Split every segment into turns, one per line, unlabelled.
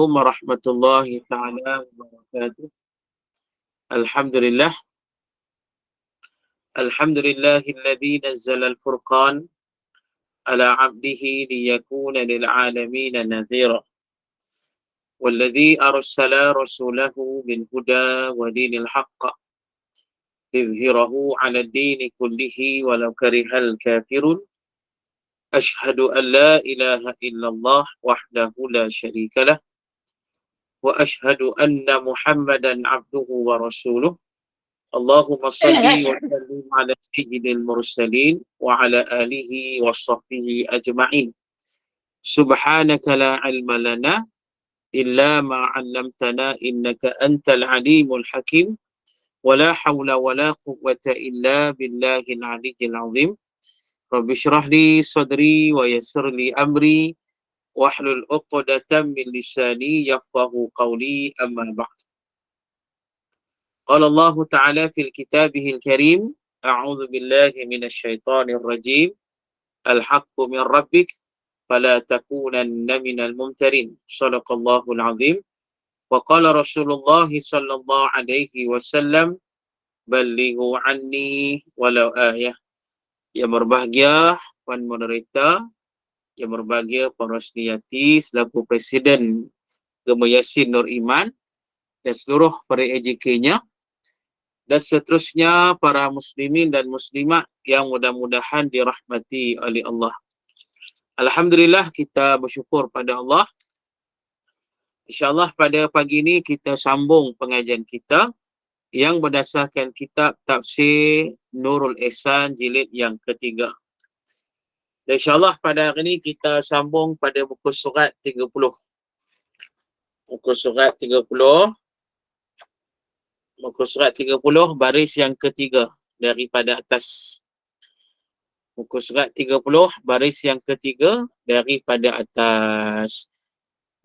Warahmatullahi ta'ala wabarakatuh. Alhamdulillah. Alhamdulillahilladzi nazzala al-furqan ala 'abdihi liyakuna lil'alamina nadhira. Walladzi arsala rasulahu bil huda wa dinil haqq liyudhhirahu 'ala ad-dini kullihi walau karihal kafirun. Ashhadu an la ilaha illallah wahdahu la syarika lah. Wa ashhadu anna Muhammadan 'abduhu wa rasuluh. Allahumma salli wa sallim ala sayyidil mursalin wa ala alihi wa sahbihi ajma'in. Subhanaka la ilma lana illa ma 'allamtana innaka antal alimul hakim. Wa la hawla wa la quwwata illa billahil aliyyil azim. Rabbi shrah li sadri wa yassir li amri wahlul 'uqdatam min lisani yafqahu qawli, amma ba'd. Qala Allah Ta'ala fil kitabihil karim, a'udzu billahi minasy syaithanir rajim. Al-haqqu min rabbik fala takunanna minal mumtarin. Shadaqallahul azim. Wa qala Rasulullah sallallahu alaihi wasallam, ballighu anni walau ayah. Yang berbahagia Puan Moderator, yang berbahagia Puan Rosni Yati selaku Presiden Gema Yasin Nur Iman dan seluruh para AJK-nya, dan seterusnya para muslimin dan muslimat yang mudah-mudahan dirahmati oleh Allah. Alhamdulillah, kita bersyukur pada Allah. InsyaAllah pada pagi ini kita sambung pengajian kita yang berdasarkan kitab Tafsir Nurul Ihsan jilid yang ketiga. Dan insyaAllah pada hari ini kita sambung pada muka surat 30. Muka surat 30. Muka surat 30 baris yang ketiga daripada atas. Muka surat 30 baris yang ketiga daripada atas.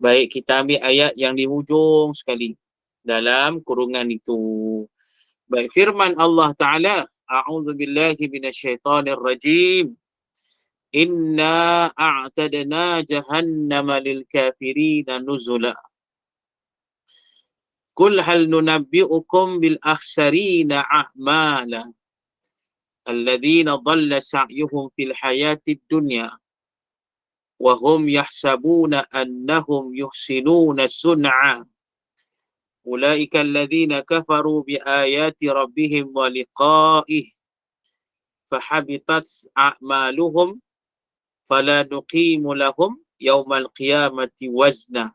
Baik, kita ambil ayat yang di hujung sekali dalam kurungan itu. Baik, firman Allah Ta'ala, a'udzu billahi minasyaitonir rajim. Inna a'tadna jahannama lil kafirina nuzula. Qul hal nunabbi'ukum bil akhsarina a'mala alladhina dhalla sa'yuhum fil hayatid dunya wa hum yahsabuna annahum yuhsinuna sun'a. Ulaika alladhina kafaru bi ayati rabbihim wa liqa'ih fahabitat a'maluhum fala nuqimu lahum yawmal qiyamati wazna.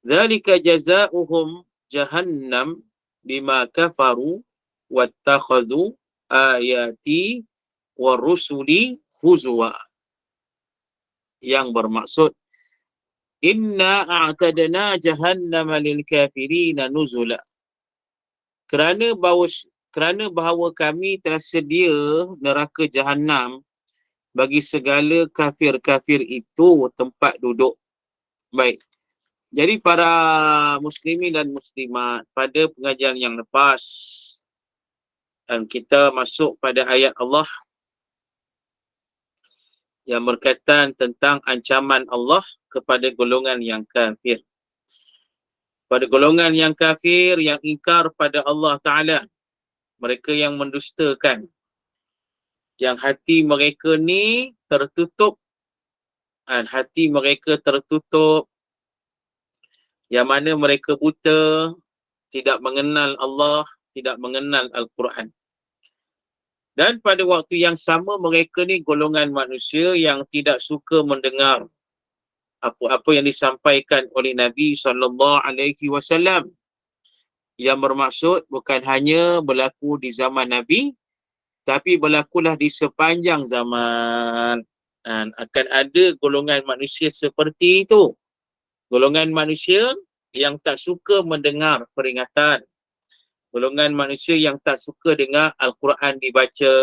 Dzalika jazaohum jahannam bima kafaru wattakhadhu ayati wa rusuli huzwa. Yang bermaksud, inna a'tadna jahannama lil kafirina nuzula. Kerana bahawa kami telah sedia neraka Jahannam bagi segala kafir-kafir itu tempat duduk. Baik. Jadi para muslimin dan muslimat, pada pengajian yang lepas dan kita masuk pada ayat Allah yang berkaitan tentang ancaman Allah kepada golongan yang kafir. Pada golongan yang kafir yang ingkar pada Allah Ta'ala, mereka yang mendustakan, yang hati mereka ni tertutup, dan hati mereka tertutup, yang mana mereka buta, tidak mengenal Allah, tidak mengenal Al-Quran. Dan pada waktu yang sama mereka ni golongan manusia yang tidak suka mendengar apa-apa yang disampaikan oleh Nabi SAW. Yang bermaksud bukan hanya berlaku di zaman Nabi, tapi berlakulah di sepanjang zaman. Dan akan ada golongan manusia seperti itu. Golongan manusia yang tak suka mendengar peringatan. Golongan manusia yang tak suka dengar Al-Quran dibaca,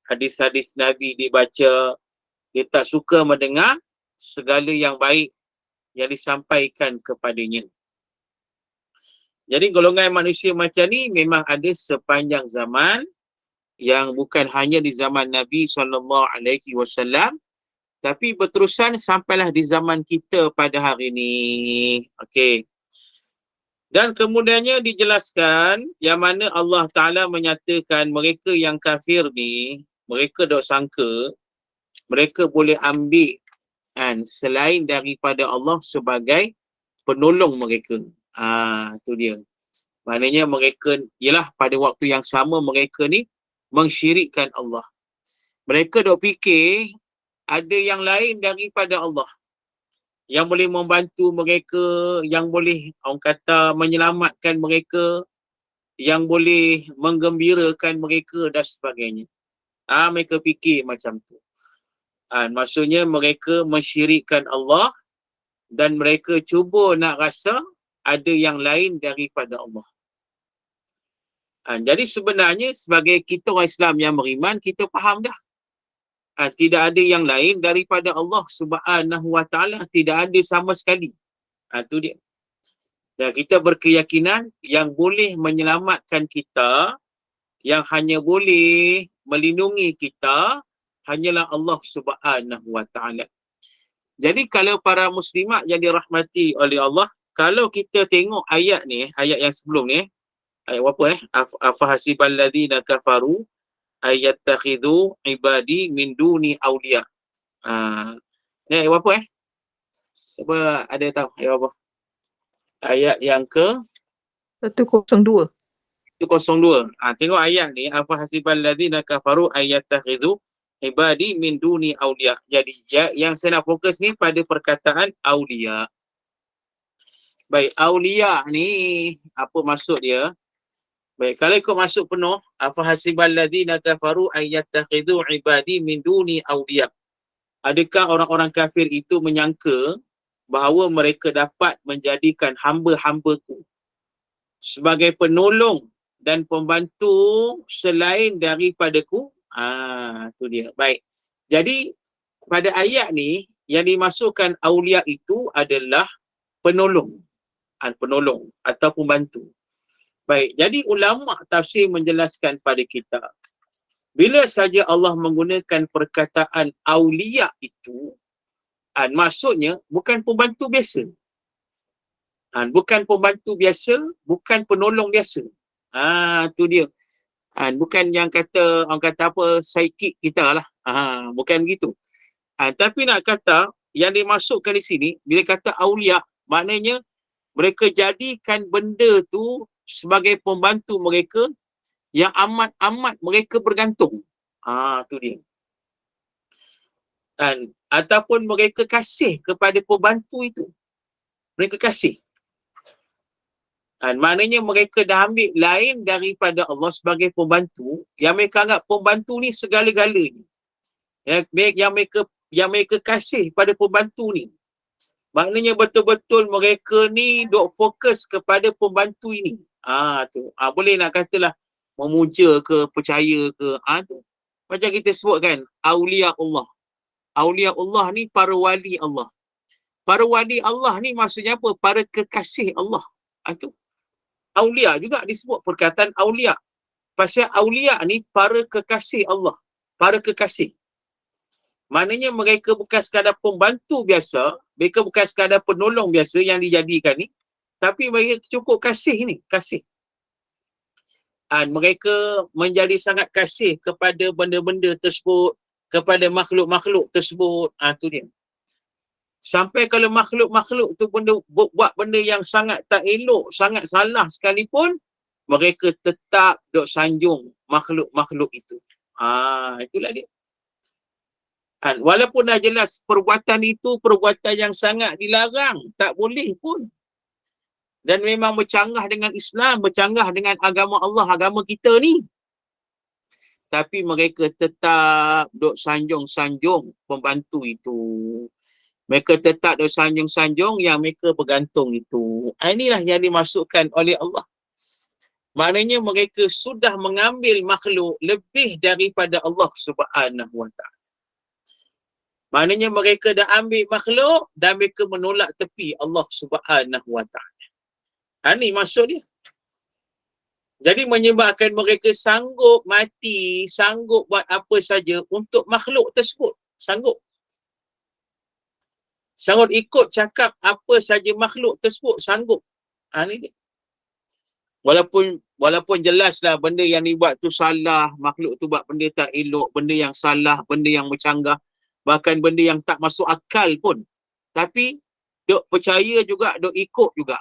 hadis-hadis Nabi dibaca. Dia tak suka mendengar segala yang baik yang disampaikan kepadanya. Jadi golongan manusia macam ni memang ada sepanjang zaman, yang bukan hanya di zaman Nabi SAW, Tapi berterusan sampailah di zaman kita pada hari ini. Okey. Dan kemudiannya dijelaskan yang mana Allah Ta'ala menyatakan mereka yang kafir ni, mereka dok sangka mereka boleh ambil kan, selain daripada Allah sebagai penolong mereka. Tu dia. Maknanya mereka, ialah pada waktu yang sama mereka ni mensyirikkan Allah. Mereka dok fikir ada yang lain daripada Allah yang boleh membantu mereka, yang boleh orang kata menyelamatkan mereka, yang boleh menggembirakan mereka dan sebagainya. Mereka fikir macam tu. Maksudnya mereka mensyirikkan Allah dan mereka cuba nak rasa ada yang lain daripada Allah. Jadi sebenarnya sebagai kita orang Islam yang beriman, kita faham dah. Tidak ada yang lain daripada Allah Subhanahu Wa Taala, tidak ada sama sekali. Tu dia. Dan kita berkeyakinan yang boleh menyelamatkan kita, yang hanya boleh melindungi kita, hanyalah Allah Subhanahu Wa Taala. Jadi kalau para muslimat yang dirahmati oleh Allah, kalau kita tengok ayat ni, ayat yang sebelum ni, ayat apa afahasibal ladzina kafaru ayattakhidhu ibadi min duni awliya. Ni ayat apa Siapa ada tahu ayat apa? Ayat yang ke
102.
102. Tengok ayat ni, afahasibal ladzina kafaru ayattakhidhu ibadi min duni awliya. Jadi yang saya nak fokus ni pada perkataan awliya. Baik, awliya ni apa maksud dia? Baik, kalau ikut masuk penuh, afahasibal ladzina kafaru ayattakhidhu ibadi min duni awliya. Adakah orang-orang kafir itu menyangka bahawa mereka dapat menjadikan hamba-hambaku sebagai penolong dan pembantu selain daripadaku? Tu dia. Baik. Jadi pada ayat ni yang dimasukkan awliya itu adalah penolong. Penolong atau pembantu. Baik, jadi ulama tafsir menjelaskan pada kita, bila saja Allah menggunakan perkataan awliya itu, maksudnya bukan pembantu biasa. Bukan pembantu biasa, bukan penolong biasa. Tu dia. Bukan yang kata, orang kata apa, psychic kita lah. Bukan begitu. Tapi nak kata, yang dimasukkan di sini, bila kata awliya, maknanya mereka jadikan benda tu sebagai pembantu mereka yang amat-amat mereka bergantung. Tu dia. Ataupun mereka kasih kepada pembantu itu. Mereka kasih. Maknanya mereka dah ambil lain daripada Allah sebagai pembantu, yang mereka anggap pembantu ni segala-galanya. Yang mereka kasih pada pembantu ni. Maknanya betul-betul mereka ni duk fokus kepada pembantu ini. Tu. Boleh nak katalah memuja ke, percaya ke. Tu. Macam kita sebut kan, awliya Allah. Awliya Allah ni para wali Allah. Para wali Allah ni maksudnya apa? Para kekasih Allah. Tu. Awliya juga disebut perkataan awliya. Pasal awliya ni para kekasih Allah. Para kekasih. Maknanya mereka bukan sekadar pembantu biasa, mereka bukan sekadar penolong biasa yang dijadikan ni, tapi mereka cukup kasih ni, kasih. Mereka menjadi sangat kasih kepada benda-benda tersebut, kepada makhluk-makhluk tersebut. Tu dia. Sampai kalau makhluk-makhluk tu buat benda yang sangat tak elok, sangat salah sekalipun, mereka tetap duk sanjung makhluk-makhluk itu. Itulah dia. Walaupun dah jelas perbuatan itu perbuatan yang sangat dilarang, tak boleh pun. Dan memang bercanggah dengan Islam, bercanggah dengan agama Allah, agama kita ni. Tapi mereka tetap duk sanjung-sanjung pembantu itu. Mereka tetap duk sanjung-sanjung yang mereka bergantung itu. Inilah yang dimasukkan oleh Allah. Maknanya mereka sudah mengambil makhluk lebih daripada Allah Subhanahu Wa Taala. Maknanya mereka dah ambil makhluk dan mereka menolak tepi Allah Subhanahu Wa Taala. Ini maksud dia. Jadi menyebabkan mereka sanggup mati, sanggup buat apa saja untuk makhluk tersebut. Sanggup. Sanggup ikut cakap apa saja makhluk tersebut, sanggup. Ni dia. Walaupun jelaslah benda yang dibuat tu salah, makhluk tu buat benda tak elok, benda yang salah, benda yang bercanggah, bahkan benda yang tak masuk akal pun. Tapi dok percaya juga, dok ikut juga.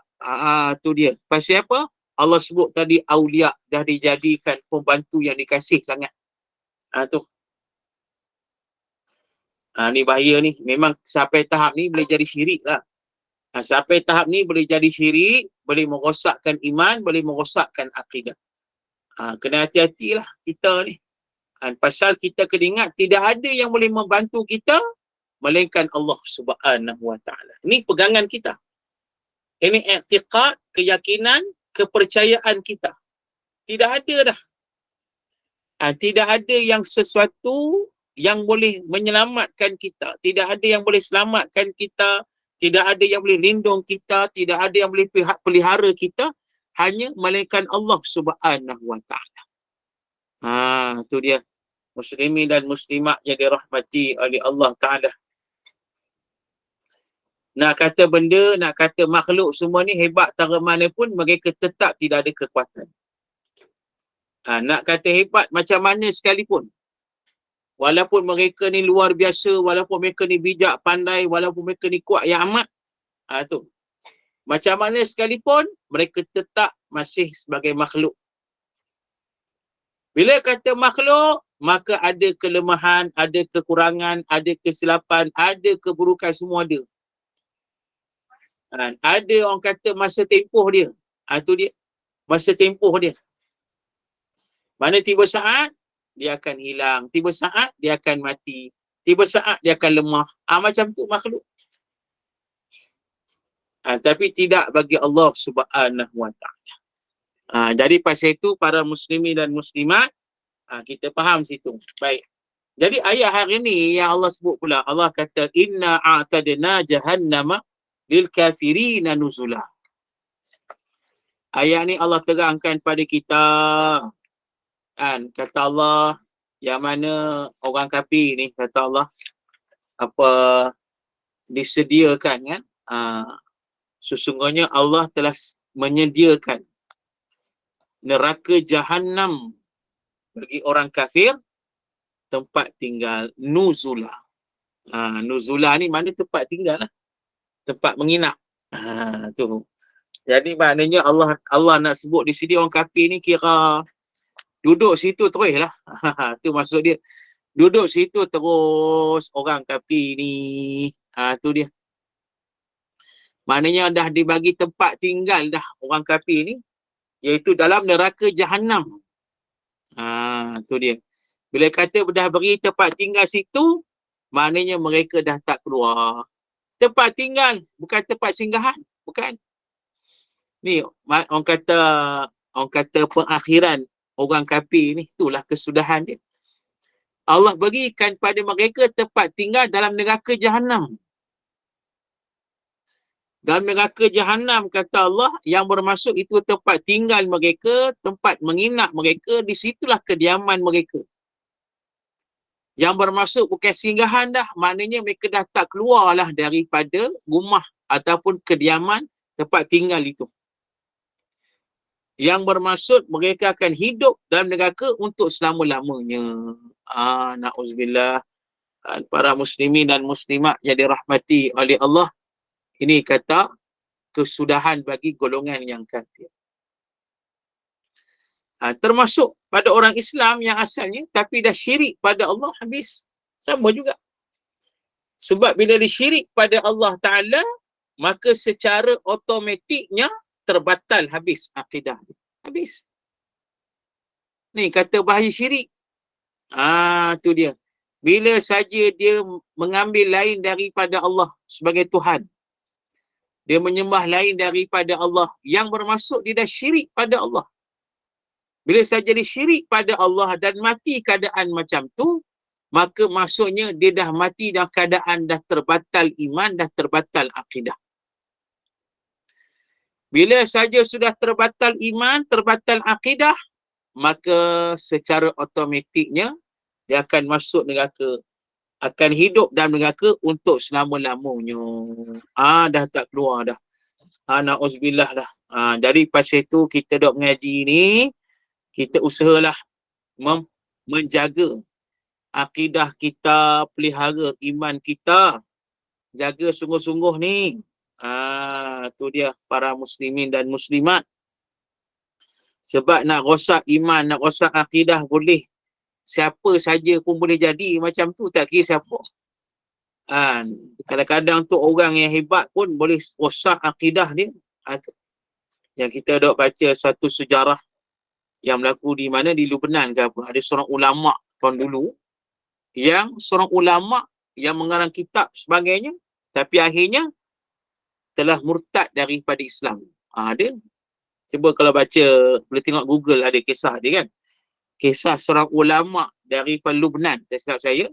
Tu dia. Pasal apa? Allah sebut tadi aulia dah dijadikan pembantu yang dikasih sangat. Tu. Ni bahaya ni. Memang sampai tahap ni boleh jadi syirik lah. Sampai tahap ni boleh jadi syirik, boleh merosakkan iman, boleh merosakkan akidah. Kena hati-hatilah kita ni. Pasal kita kena ingat tidak ada yang boleh membantu kita melainkan Allah Subhanahu Wa Taala. Ini pegangan kita. Ini i'tiqad, keyakinan, kepercayaan kita. Tidak ada dah. Tidak ada yang sesuatu yang boleh menyelamatkan kita. Tidak ada yang boleh selamatkan kita. Tidak ada yang boleh lindung kita. Tidak ada yang boleh pelihara kita. Hanya melainkan Allah Subhanahu Wa Taala. Tu dia. Muslimin dan muslimat yang dirahmati oleh Allah Ta'ala. Nak kata benda, nak kata makhluk semua ni hebat tara mana pun, mereka tetap tidak ada kekuatan. Nak kata hebat macam mana sekalipun, walaupun mereka ni luar biasa, walaupun mereka ni bijak, pandai, walaupun mereka ni kuat yang amat, tu. Macam mana sekalipun, mereka tetap masih sebagai makhluk. Bila kata makhluk, maka ada kelemahan, ada kekurangan, ada kesilapan, ada keburukan, semua ada. Ada orang kata masa tempoh dia. Tu dia. Masa tempoh dia. Mana tiba saat, dia akan hilang. Tiba saat, dia akan mati. Tiba saat, dia akan lemah. Macam tu makhluk. Tapi tidak bagi Allah Subhanahu Wa Taala. Jadi pasal itu, para muslimin dan muslimat, kita faham situ. Baik. Jadi ayat hari ni yang Allah sebut pula, Allah kata inna a'tadna jahannama lil kafirina nuzula. Ayat ni Allah terangkan pada kita, kata Allah, yang mana orang kafir ni, kata Allah, disediakan kan, sesungguhnya Allah telah menyediakan neraka Jahannam bagi orang kafir, tempat tinggal nuzula. Nuzula ni mana tempat tinggal lah. Tempat menginap. Tu. Jadi maknanya Allah nak sebut di sini orang kafir ni kira duduk situ terus lah. Tu maksud dia. Duduk situ terus orang kafir ni. Tu dia. Maknanya dah dibagi tempat tinggal dah orang kafir ni. Iaitu dalam neraka Jahannam. Tu dia. Bila kata dah beri tempat tinggal situ, maknanya mereka dah tak keluar. Tempat tinggal, bukan tempat singgahan. Bukan. Ni orang kata pengakhiran orang kafir ni, itulah kesudahan dia. Allah berikan pada mereka tempat tinggal dalam neraka Jahannam. Dalam neraka Jahannam, kata Allah, yang bermaksud itu tempat tinggal mereka, tempat menginap mereka, di situlah kediaman mereka. Yang bermaksud bukan singgahan dah, maknanya mereka dah tak keluarlah daripada rumah ataupun kediaman tempat tinggal itu. Yang bermaksud mereka akan hidup dalam neraka untuk selama-lamanya. Na'udzubillah. Para muslimin dan muslimat yang dirahmati oleh Allah, ini kata kesudahan bagi golongan yang kafir. Termasuk pada orang Islam yang asalnya tapi dah syirik pada Allah, habis. Sama juga. Sebab bila disyirik pada Allah Ta'ala, maka secara automatiknya terbatal habis akidah. Habis. Ni kata bahaya syirik. Tu dia. Bila saja dia mengambil lain daripada Allah sebagai Tuhan, dia menyembah lain daripada Allah, yang bermaksud dia dah syirik pada Allah. Bila saja dia syirik pada Allah dan mati keadaan macam tu, maka maksudnya dia dah mati dalam keadaan dah terbatal iman, dah terbatal akidah. Bila saja sudah terbatal iman, terbatal akidah, maka secara automatiknya dia akan masuk neraka. akan hidup dalam neraka untuk selama-lamanya. Dah tak keluar dah. Na'udzubillah dah. Jadi pasal itu kita dok mengaji ni, kita usahalah menjaga akidah kita, pelihara iman kita, jaga sungguh-sungguh ni. Tu dia para muslimin dan muslimat. Sebab nak rosak iman, nak rosak akidah boleh. Siapa saja pun boleh jadi macam tu, tak kira siapa. Kadang-kadang tu orang yang hebat pun boleh rosak akidah dia. Yang kita dok baca satu sejarah yang berlaku di mana, di Lubnan ke apa. Ada seorang ulama tahun dulu, yang seorang ulama yang mengarang kitab sebagainya, tapi akhirnya telah murtad daripada Islam. Dia, cuba kalau baca, boleh tengok Google, ada kisah dia kan. Kisah seorang ulama daripada Lubnan, tak silap saya,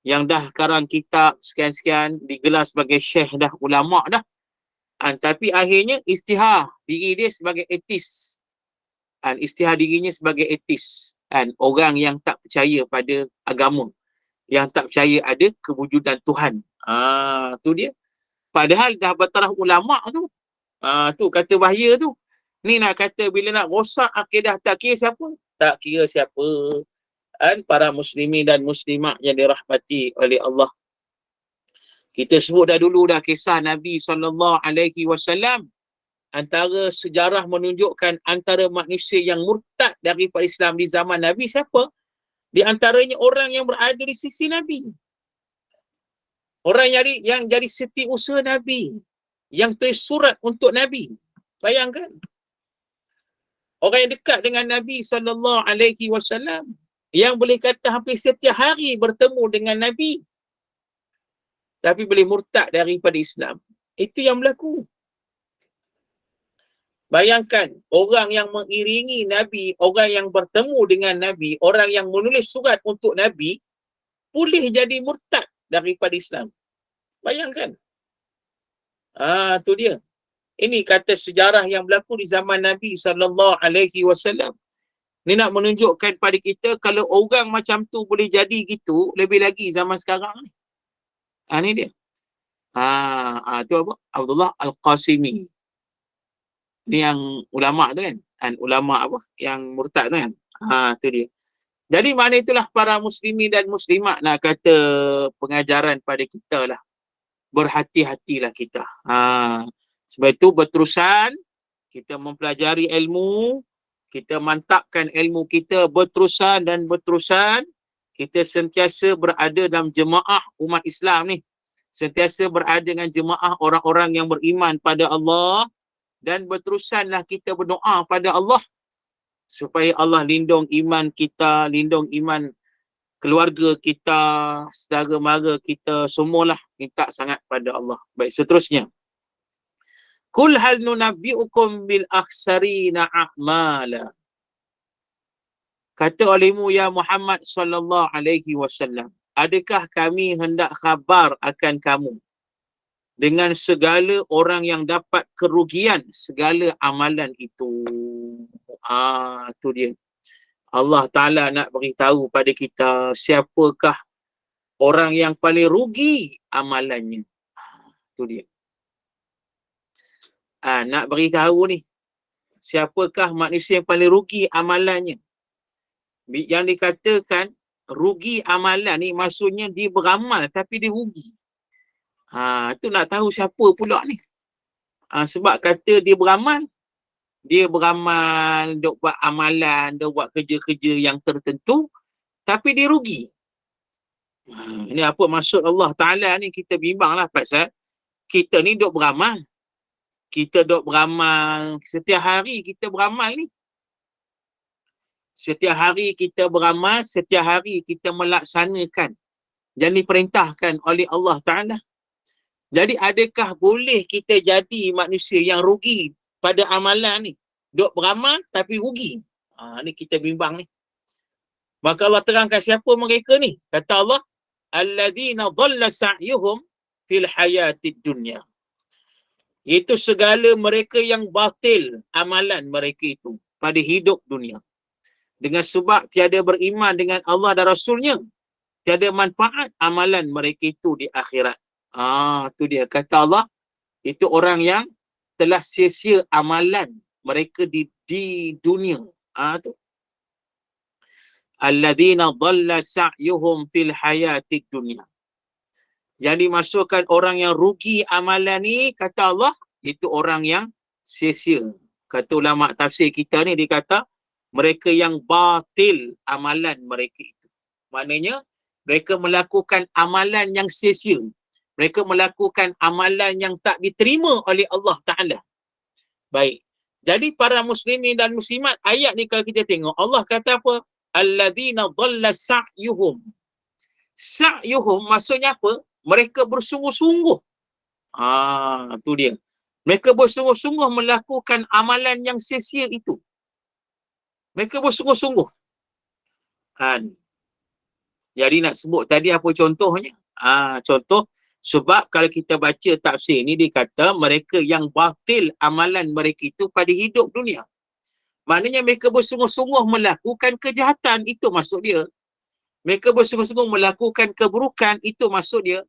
yang dah karang kitab sekian-sekian, digelar sebagai syekh dah, ulama dah. Tapi akhirnya istihar diri dia sebagai etis. Istihar dirinya sebagai etis. Orang yang tak percaya pada agama, yang tak percaya ada kewujudan Tuhan. Tu dia. Padahal dah bertaraf ulama tu. Tu kata bahaya tu. Ni nak kata bila nak rosak akidah, tak kira siapa. Tak kira siapa. Para muslimin dan muslimat yang dirahmati oleh Allah. Kita sebut dah dulu dah kisah Nabi SAW. Antara sejarah menunjukkan antara manusia yang murtad daripada Islam di zaman Nabi siapa? Di antaranya orang yang berada di sisi Nabi. Orang yang jadi setiausaha Nabi. Yang tulis surat untuk Nabi. Bayangkan. Orang yang dekat dengan Nabi SAW. Yang boleh kata hampir setiap hari bertemu dengan Nabi. Tapi boleh murtad daripada Islam. Itu yang berlaku. Bayangkan, orang yang mengiringi Nabi, orang yang bertemu dengan Nabi, orang yang menulis surat untuk Nabi, boleh jadi murtad daripada Islam. Bayangkan. Tu dia. Ini kata sejarah yang berlaku di zaman Nabi SAW. Ini nak menunjukkan pada kita, kalau orang macam tu boleh jadi gitu, lebih lagi zaman sekarang ni. Ni dia. Tu apa? Abdullah Al-Qasimi. Ni yang ulama tu kan. Ulama apa? Yang murtad tu kan. Tu dia. Jadi makna itulah para muslimin dan muslimat nak kata pengajaran pada kita lah. Berhati-hatilah kita. Sebab itu berterusan kita mempelajari ilmu, kita mantapkan ilmu kita berterusan dan berterusan. Kita sentiasa berada dalam jemaah umat Islam ni. Sentiasa berada dengan jemaah orang-orang yang beriman pada Allah. Dan berterusanlah kita berdoa pada Allah. Supaya Allah lindung iman kita, lindung iman keluarga kita, saudara mara kita, semualah minta sangat pada Allah. Baik, seterusnya. Kul hal nunabbi'ukum bil akhsarina a'mala. Kata olehmu ya Muhammad sallallahu alaihi wasallam, adakah kami hendak khabar akan kamu dengan segala orang yang dapat kerugian segala amalan itu? Tu dia. Allah Ta'ala nak beritahu pada kita siapakah orang yang paling rugi amalannya. Tu dia. Nak beritahu ni, siapakah manusia yang paling rugi amalannya. Yang dikatakan rugi amalan ni maksudnya dia beramal tapi dia rugi. Tu nak tahu siapa pula ni. Sebab kata dia beramal, duk buat amalan, duk buat kerja-kerja yang tertentu, tapi dia rugi. Ini apa maksud Allah Ta'ala ni, kita bimbang lah pasal kita ni duk beramal. Kita duk beramal, setiap hari kita beramal ni. Setiap hari kita beramal, setiap hari kita melaksanakan yang diperintahkan oleh Allah Ta'ala. Jadi adakah boleh kita jadi manusia yang rugi pada amalan ni? Duk beramal tapi rugi. Ni kita bimbang ni. Maka Allah terangkan siapa mereka ni. Kata Allah, alladzina dhalla sa'yuhum fil hayatid dunya. Itu segala mereka yang batil amalan mereka itu pada hidup dunia. Dengan sebab tiada beriman dengan Allah dan Rasulnya. tiada manfaat amalan mereka itu di akhirat. Tu dia. Kata Allah, itu orang yang telah sia-sia amalan mereka di dunia. Tu. Alladzina dhalla sa'yuhum fil hayatid dunya. Yang dimasukkan orang yang rugi amalan ni, kata Allah, itu orang yang sia-sia. Kata ulama tafsir kita ni, dia kata mereka yang batil amalan mereka itu. Maknanya mereka melakukan amalan yang sia-sia. Mereka melakukan amalan yang tak diterima oleh Allah Ta'ala. Baik. Jadi para muslimin dan muslimat, ayat ni kalau kita tengok, Allah kata apa? Alladzina dhalla sa'yuhum. Sa'yuhum maksudnya apa? Mereka bersungguh-sungguh. Tu dia. Mereka bersungguh-sungguh melakukan amalan yang sia-sia itu. Mereka bersungguh-sungguh. Jadi nak sebut tadi apa contohnya? Contoh, sebab kalau kita baca tafsir ni, dia kata mereka yang batil amalan mereka itu pada hidup dunia. Maknanya mereka bersungguh-sungguh melakukan kejahatan, itu maksud dia. Mereka bersungguh-sungguh melakukan keburukan, itu maksud dia.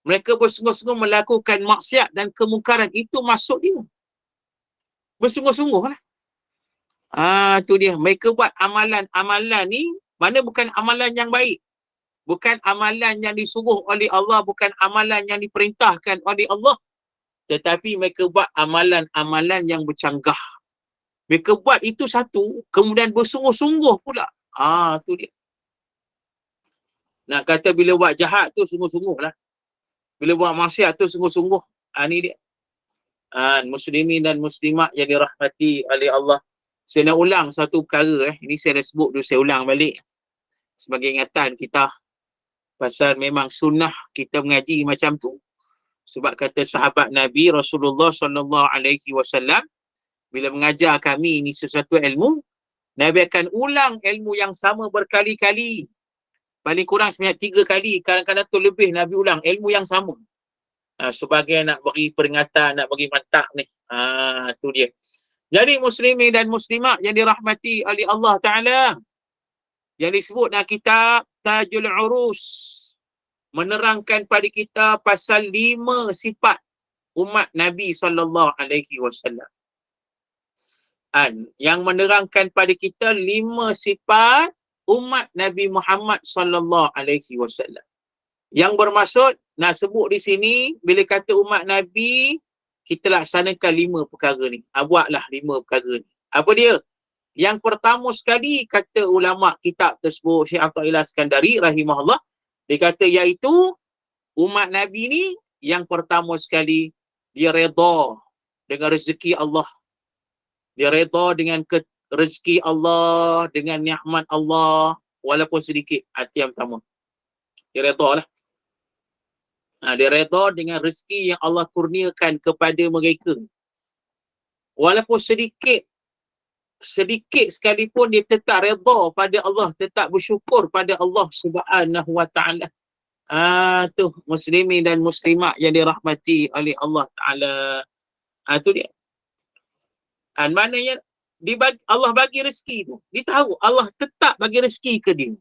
Mereka bersungguh-sungguh melakukan maksiat dan kemungkaran, itu maksud dia. Bersungguh-sungguh lah. Tu dia. Mereka buat amalan-amalan ni, mana bukan amalan yang baik. Bukan amalan yang disuruh oleh Allah, bukan amalan yang diperintahkan oleh Allah. Tetapi mereka buat amalan-amalan yang bercanggah. Mereka buat itu satu, kemudian bersungguh-sungguh pula. Tu dia. Nak kata bila buat jahat tu sungguh-sungguh lah. Bila buat maksiat tu sungguh-sungguh. Ni dia. Muslimin dan muslimat yang dirahmati oleh Allah. Saya nak ulang satu perkara. Ini saya dah sebut dulu, saya ulang balik. Sebagai ingatan kita. Pasal memang sunnah kita mengaji macam tu. Sebab kata sahabat Nabi Rasulullah SAW, bila mengajar kami ini sesuatu ilmu, Nabi akan ulang ilmu yang sama berkali-kali. Paling kurang sebanyak 3 kali. Kadang-kadang tu lebih Nabi ulang ilmu yang sama. Sebagai nak bagi peringatan, nak bagi mantap ni. Tu dia. Jadi muslimin dan muslimat yang dirahmati oleh Allah Ta'ala, yang disebut dalam kitab Tajul Urus, menerangkan pada kita pasal 5 sifat umat Nabi SAW. Yang menerangkan pada kita 5 sifat umat Nabi Muhammad SAW. Yang bermaksud, nak sebut di sini, bila kata umat Nabi, kita laksanakan 5 perkara ni. Buatlah 5 perkara ni. Apa dia? Yang pertama sekali, kata ulama kitab tersebut, Syekh Atha'illah Iskandari rahimahullah, dia kata iaitu umat Nabi ni, yang pertama sekali, dia redha dengan rezeki Allah. Dia redha dengan rezeki Allah, dengan nikmat Allah, walaupun sedikit. Itu yang pertama. Dia redha lah. Dia redha dengan rezeki yang Allah kurniakan kepada mereka. Walaupun sedikit sekalipun dia tetap redha pada Allah, tetap bersyukur pada Allah Subhanahu wa Ta'ala. Tu muslimin dan muslimat yang dirahmati oleh Allah Ta'ala. Tu dia. Maknanya Allah bagi rezeki tu. Dia tahu Allah tetap bagi rezeki ke dia.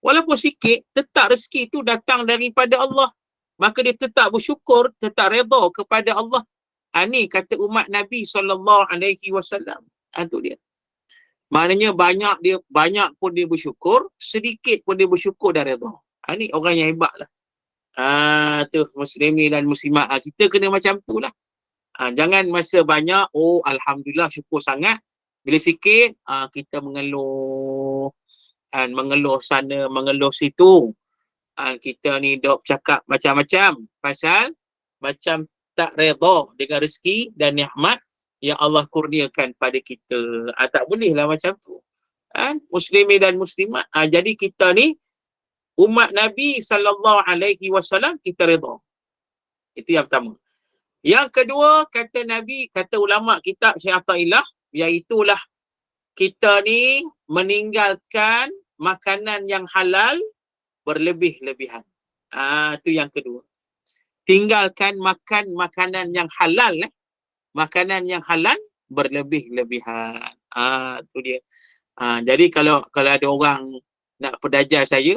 Walaupun sikit, tetap rezeki tu datang daripada Allah. Maka dia tetap bersyukur, tetap redha kepada Allah. Ni kata umat Nabi SAW. Tu dia. Maknanya banyak pun dia bersyukur, sedikit pun dia bersyukur dan redha. Ni orang yang hebat lah. Tu muslimin dan muslimat. Kita kena macam tu lah. Jangan masa banyak, alhamdulillah syukur sangat. Bila sikit, kita mengeluh. Mengeluh sana, mengeluh situ. Kita ni dok cakap macam-macam. Pasal macam tak redha dengan rezeki dan nikmat yang Allah kurniakan pada kita. Tak bolehlah macam tu. Muslimin dan muslimat. Jadi kita ni umat Nabi SAW, kita redha. Itu yang pertama. Yang kedua, kata Nabi, kata ulama kitab Syekh Atha'illah, iaitulah kita ni meninggalkan makanan yang halal berlebih-lebihan. Itu yang kedua. Tinggalkan makan makanan yang halal. Makanan yang halal berlebih-lebihan. Itu dia. Jadi kalau ada orang nak pedajar saya,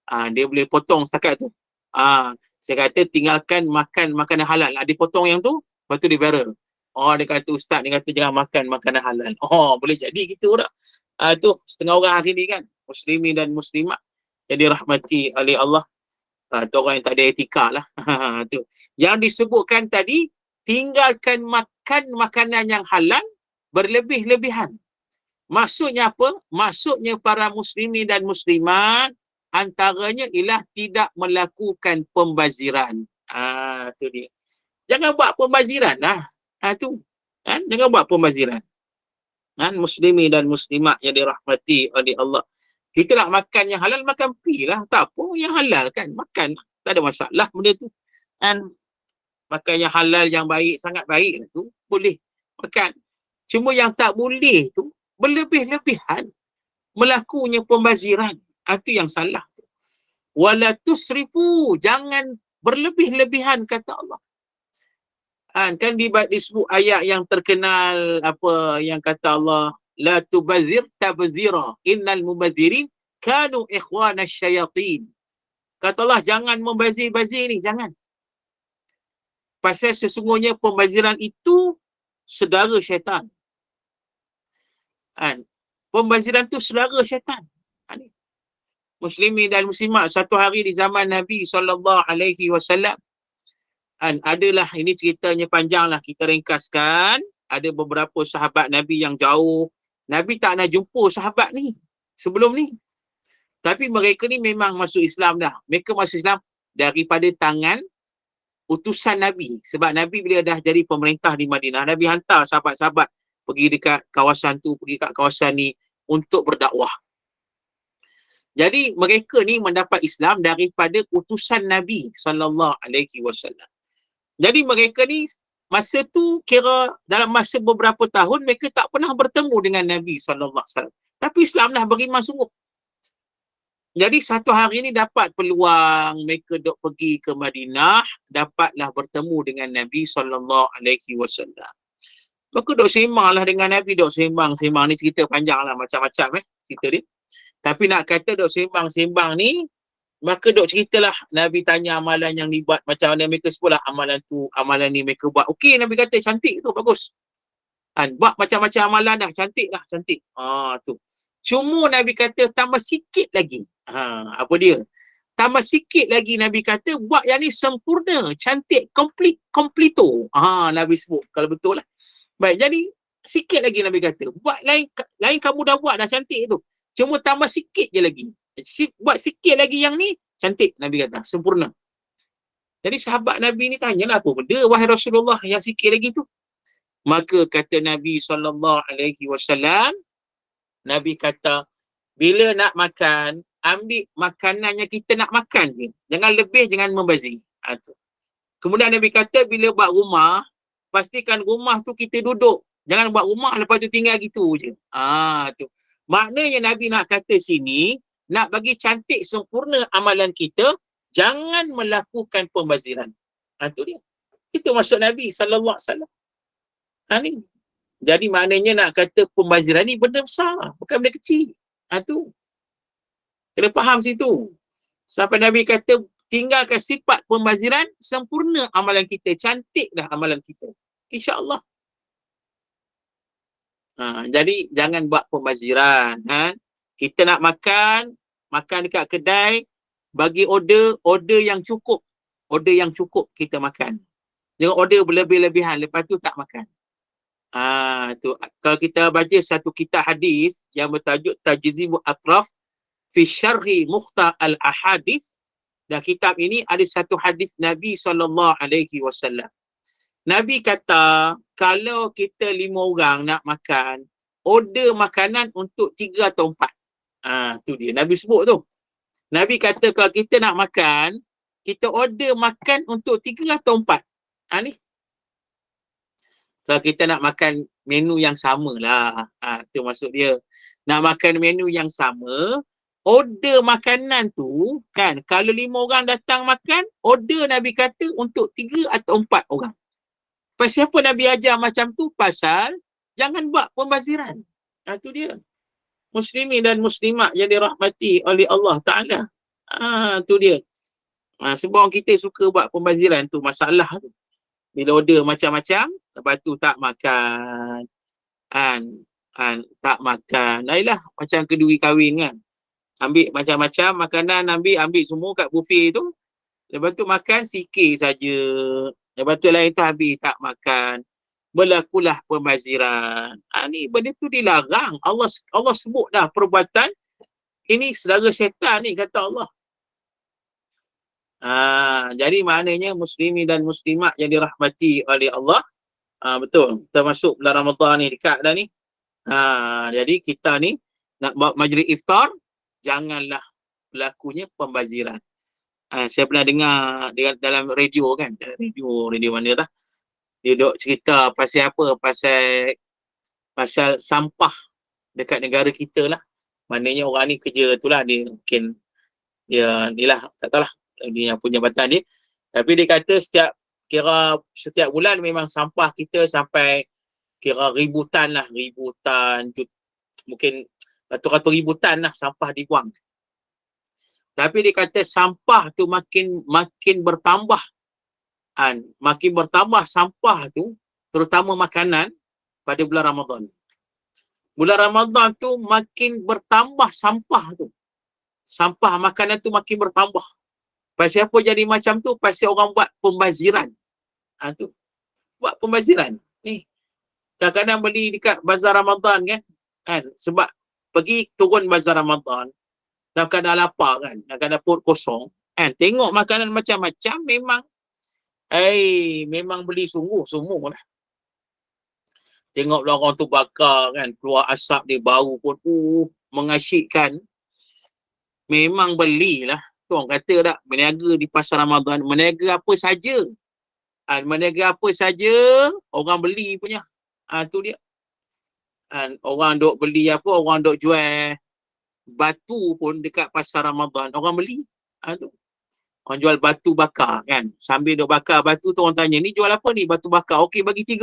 Dia boleh potong setakat tu. Saya kata tinggalkan makan makanan halal. Dia potong yang tu, lepas tu dia viral. Dia kata ustaz, dia kata jangan makan makanan halal. Boleh jadi gitu tak? Tu setengah orang hari ni kan, muslimin dan muslimat yang dirahmati oleh Allah. Tu orang yang tak ada etika lah. Tu. Yang disebutkan tadi, tinggalkan makan makanan yang halal berlebih-lebihan. Maksudnya apa? Maksudnya para muslimin dan muslimat, antaranya ialah tidak melakukan pembaziran. Tu dia. Jangan buat pembaziran lah. Tu. Jangan buat pembaziran. Muslimin dan muslimat yang dirahmati oleh Allah. Kita nak makan yang halal, makan lah. Tak apa, yang halal kan. Makan. Tak ada masalah benda tu. Makan yang halal, yang baik, sangat baik tu. Boleh makan. Cuma yang tak boleh tu, berlebih-lebihan. Melakunya pembaziran. Itu yang salah. Wala tusrifu. Jangan berlebih-lebihan, kata Allah. Kan disebut ayat yang terkenal apa yang kata Allah, la tubazir tabzira innal mubazirin kanu ikhwana syayatin. Kata Allah, jangan membazir-bazir ni, jangan. Pasal sesungguhnya pembaziran itu saudara syaitan. Pembaziran tu saudara syaitan. Muslimin dan muslimat, satu hari di zaman Nabi SAW, adalah, ini ceritanya panjang lah, kita ringkaskan. Ada beberapa sahabat Nabi yang jauh. Nabi tak nak jumpa sahabat ni sebelum ni. Tapi mereka ni memang masuk Islam dah. Mereka masuk Islam daripada tangan utusan Nabi. Sebab Nabi bila dah jadi pemerintah di Madinah, Nabi hantar sahabat-sahabat pergi dekat kawasan tu, pergi kat kawasan ni untuk berdakwah. Jadi mereka ni mendapat Islam daripada utusan Nabi SAW. Jadi mereka ni masa tu kira dalam masa beberapa tahun mereka tak pernah bertemu dengan Nabi SAW. Tapi Islam dah beriman sungguh. Jadi satu hari ni dapat peluang, mereka dok pergi ke Madinah, dapatlah bertemu dengan Nabi SAW. Maka dok sembang lah dengan Nabi, dok sembang ni cerita panjang lah, macam-macam cerita dia. Tapi nak kata dok sembang ni, maka dok ceritalah, Nabi tanya amalan yang ni buat, macam mana mereka sebutlah amalan tu, amalan ni mereka buat. Okey, Nabi kata cantik tu, bagus. Buat macam-macam amalan dah, cantik lah, cantik. Tu. Cuma Nabi kata tambah sikit lagi. Apa dia? Tambah sikit lagi Nabi kata, buat yang ni sempurna, cantik, komplito. Nabi sebut, kalau betul lah. Baik, jadi sikit lagi Nabi kata, buat lain kamu dah buat dah cantik tu. Cuma tambah sikit je lagi. Buat sikit lagi yang ni, cantik, Nabi kata, sempurna. Jadi sahabat Nabi ni tanyalah, apa benda wahai Rasulullah yang sikit lagi tu? Maka kata Nabi SAW, Nabi kata, bila nak makan, ambil makanan yang kita nak makan je. Jangan lebih, jangan membazir. Kemudian Nabi kata, bila buat rumah, pastikan rumah tu kita duduk. Jangan buat rumah, lepas tu tinggal gitu je. Tu. Maknanya Nabi nak kata sini, nak bagi cantik sempurna amalan kita, jangan melakukan pembaziran. Itu dia. Itu maksud Nabi SAW. Ni. Jadi maknanya nak kata pembaziran ni benda besar, bukan benda kecil. Tu. Kena faham situ. Sampai Nabi kata, tinggalkan sifat pembaziran, sempurna amalan kita, cantiklah amalan kita. InsyaAllah. Jadi jangan buat pembaziran. Kita nak makan dekat kedai, bagi order yang cukup. Order yang cukup kita makan. Jangan order berlebih-lebihan, lepas tu tak makan. Tu. Kalau kita baca satu kitab hadis yang bertajuk Tajzibul Atraf fi Syarhi Mukhtar al-Ahadis, dan kitab ini ada satu hadis Nabi SAW. Nabi kata, kalau kita 5 orang nak makan, order makanan untuk 3 atau 4. Tu dia, Nabi sebut tu. Nabi kata, kalau kita nak makan, kita order makan untuk 3 atau 4. Ni. Kalau kita nak makan menu yang sama lah. Tu maksud dia. Nak makan menu yang sama, order makanan tu, kan, kalau 5 orang datang makan, order Nabi kata untuk 3 atau 4 orang. Pasal apa Nabi ajar macam tu? Pasal jangan buat pembaziran. Itu dia. Muslimin dan muslimat yang dirahmati oleh Allah Ta'ala. Tu dia. Sebab orang kita suka buat pembaziran tu, masalah tu. Bila order macam-macam, lepas tu tak makan. Tak makan. Ayolah, macam keduri kahwin kan. Ambil macam-macam makanan, ambil semua kat buffet tu. Lepas tu makan sikit saja. Lepas tu lain tu habis tak makan. Berlakulah pembaziran. Ni benda tu dilarang. Allah sebut dah perbuatan ini saudara syaitan ni, kata Allah. Jadi maknanya muslimi dan muslimat yang dirahmati oleh Allah. Betul. Kita masuk bulan Ramadan ni, dekat dah ni. Jadi kita ni nak buat majlis iftar, janganlah berlakunya pembaziran. Saya pernah dengar dalam radio kan, radio mana dah. Dia duk cerita pasal apa? Pasal sampah dekat negara kita lah. Maknanya orang ni kerja tu lah, dia mungkin dia ni lah, tak tahulah dia punya jabatan dia. Tapi dia kata setiap bulan memang sampah kita sampai kira ributan, mungkin ratus-ratus ributan lah sampah dibuang. Tapi dia kata sampah tu makin bertambah. Makin bertambah sampah tu, terutama makanan pada bulan Ramadan. Bulan Ramadan tu makin bertambah sampah tu. Sampah makanan tu makin bertambah. Pasal apa jadi macam tu? Pasal orang buat pembaziran. Tu. Buat pembaziran. Ni. Kadang-kadang beli dekat bazar Ramadan kan. Sebab pergi turun bazar Ramadan, dalam keadaan lapar kan. Dalam keadaan perut kosong. Tengok makanan macam-macam, memang beli sungguh-sungguh lah. Tengok orang tu bakar kan, keluar asap dia, bau pun mengasyikkan. Memang belilah. Tu orang kata tak, berniaga di pasar Ramadan, berniaga apa saja. Berniaga apa saja, orang beli punya. Tu dia. Orang duk beli apa, orang duk jual batu pun dekat pasar Ramadan, orang beli. Tu. Orang jual batu bakar kan. Sambil duk bakar batu tu, orang tanya, ni jual apa ni? Batu bakar. Okey, bagi 3.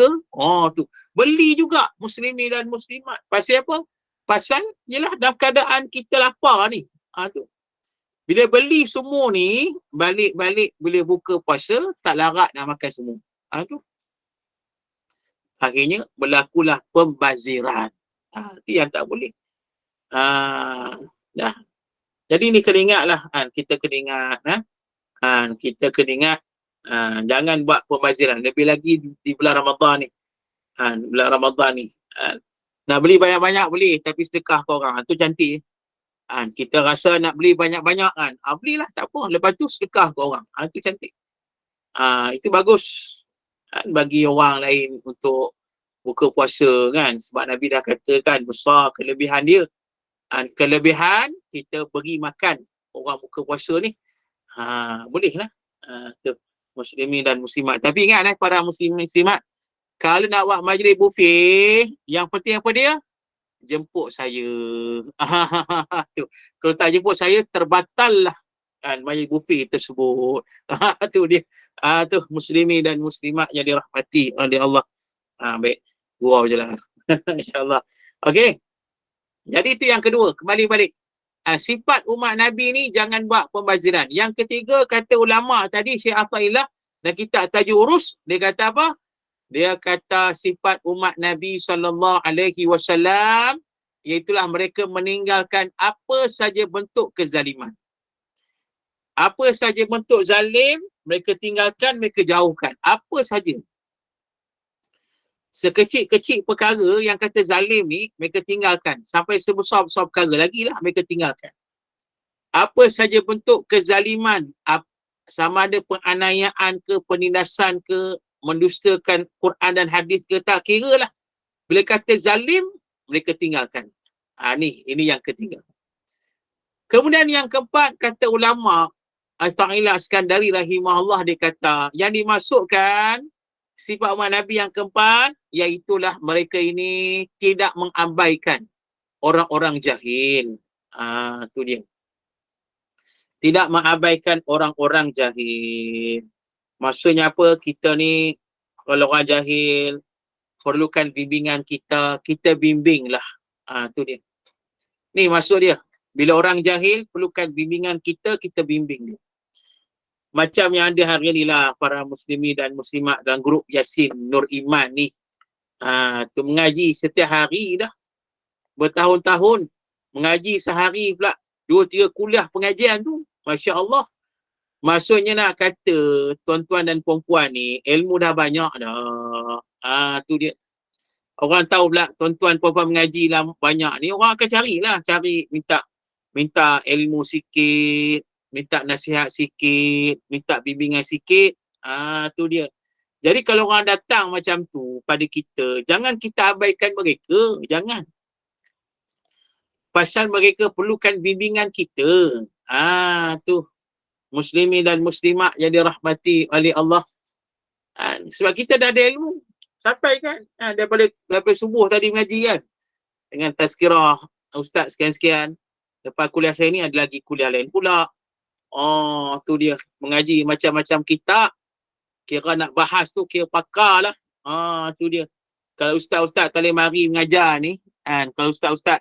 Tu. Beli juga muslimin dan muslimat. Pasal apa? Pasal, yelah dalam keadaan kita lapar ni. Tu. Bila beli semua ni, balik-balik bila buka puasa, tak larat nak makan semua. Tu. Akhirnya berlakulah pembaziran. Itu yang tak boleh. Dah. Jadi ni kena ingat lah. Kita kena ingat. Kita kena ingat. Jangan buat pembaziran. Lebih lagi di bulan Ramadan ni. Bulan Ramadan ni. Nak beli banyak-banyak boleh. Tapi sedekah ke orang. Itu cantik. Kita rasa nak beli banyak-banyak kan. Belilah tak apa. Lepas tu sedekah ke orang. Itu cantik. Itu bagus. Bagi orang lain untuk buka puasa kan. Sebab Nabi dah katakan besar kelebihan dia. Kelebihan kita beri makan orang buka puasa ni. Boleh lah. Muslimin dan muslimat. Tapi ingat para muslimin muslimat, kalau nak buat majlis buffet, yang penting apa dia? Jemput saya. Tu. Kalau tak jemput saya, terbatal lah majlis buffet tersebut. Tu dia. Tu muslimin dan muslimat yang dirahmati oleh Allah. Baik. Gurau je lah. InsyaAllah. Okey. Jadi itu yang kedua. Kembali balik. Sifat umat Nabi ni jangan buat pembaziran. Yang ketiga, kata ulama tadi, Syekh Athaillah dan kitab Tajuk Urus, dia kata apa? Dia kata sifat umat Nabi SAW, iaitulah mereka meninggalkan apa saja bentuk kezaliman. Apa saja bentuk zalim, mereka tinggalkan, mereka jauhkan. Apa saja. Sekecil-kecil perkara yang kata zalim ni, mereka tinggalkan. Sampai sebesar-besar perkara lagi lah, mereka tinggalkan. Apa saja bentuk kezaliman, sama ada penganiayaan ke, penindasan ke, mendustakan Quran dan hadis ke, tak kira lah. Bila kata zalim, mereka tinggalkan. Ini yang ketiga. Kemudian yang keempat, kata ulama, Al-Ta'ila Iskandari rahimahullah, dia kata, yang dimasukkan sifat umat Nabi yang keempat, iaitulah mereka ini tidak mengabaikan orang-orang jahil. Itu dia. Tidak mengabaikan orang-orang jahil. Maksudnya apa? Kita ni, kalau orang jahil, perlukan bimbingan kita bimbinglah. Itu dia. Ni maksud dia. Bila orang jahil, perlukan bimbingan kita, kita bimbing dia. Macam yang ada hari ni lah, para muslimi dan muslimat dalam grup Yasin Nur Iman ni. Tu mengaji setiap hari dah. Bertahun-tahun. Mengaji sehari pula. 2-3 kuliah pengajian tu. Masya Allah. Maksudnya nak kata tuan-tuan dan puan-puan ni, ilmu dah banyak dah. Tu dia. Orang tahu pula tuan-tuan puan-puan mengaji lah banyak ni, orang akan carilah, cari minta ilmu sikit, minta nasihat sikit, minta bimbingan sikit. Tu dia. Jadi kalau orang datang macam tu pada kita, jangan kita abaikan mereka, jangan. Pasal mereka perlukan bimbingan kita. Tu muslimi dan muslimat yang dirahmati oleh Allah. Sebab kita dah ada ilmu. Sampai kan? Daripada subuh tadi mengaji kan? Dengan tazkirah ustaz sekian-sekian. Lepas kuliah saya ni ada lagi kuliah lain pula. Tu dia. Mengaji macam-macam kitab. Kira nak bahas tu, kira pakar lah. Tu dia. Kalau ustaz-ustaz tak boleh mari mengajar ni, kalau ustaz-ustaz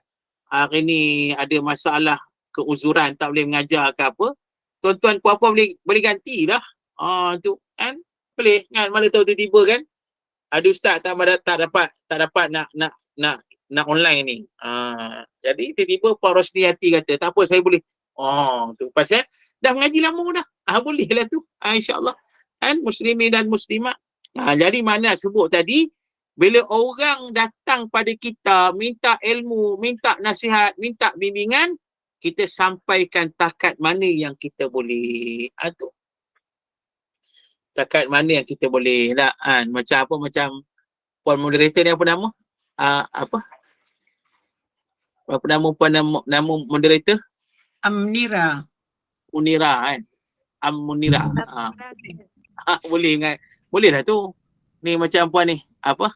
hari ni ada masalah keuzuran, tak boleh mengajar ke apa, tuan-tuan puan-puan boleh ganti lah. Tu kan? Boleh kan? Mana tahu tiba-tiba kan? Ada ustaz tak dapat nak online ni. Jadi tiba-tiba Pak Rosli Hati kata, tak apa saya boleh. Tu pasal dah mengaji lama dah. Boleh lah tu. InsyaAllah. Kan? Muslimi dan muslimat. Jadi mana sebut tadi, bila orang datang pada kita, minta ilmu, minta nasihat, minta bimbingan, kita sampaikan takat mana yang kita boleh. Tu. Takat mana yang kita boleh nak macam apa, macam puan moderator ni apa nama? Apa nama puan nama moderator?
Munira.
Munira kan. Munira. Boleh kan? Boleh lah tu. Ni macam puan ni apa?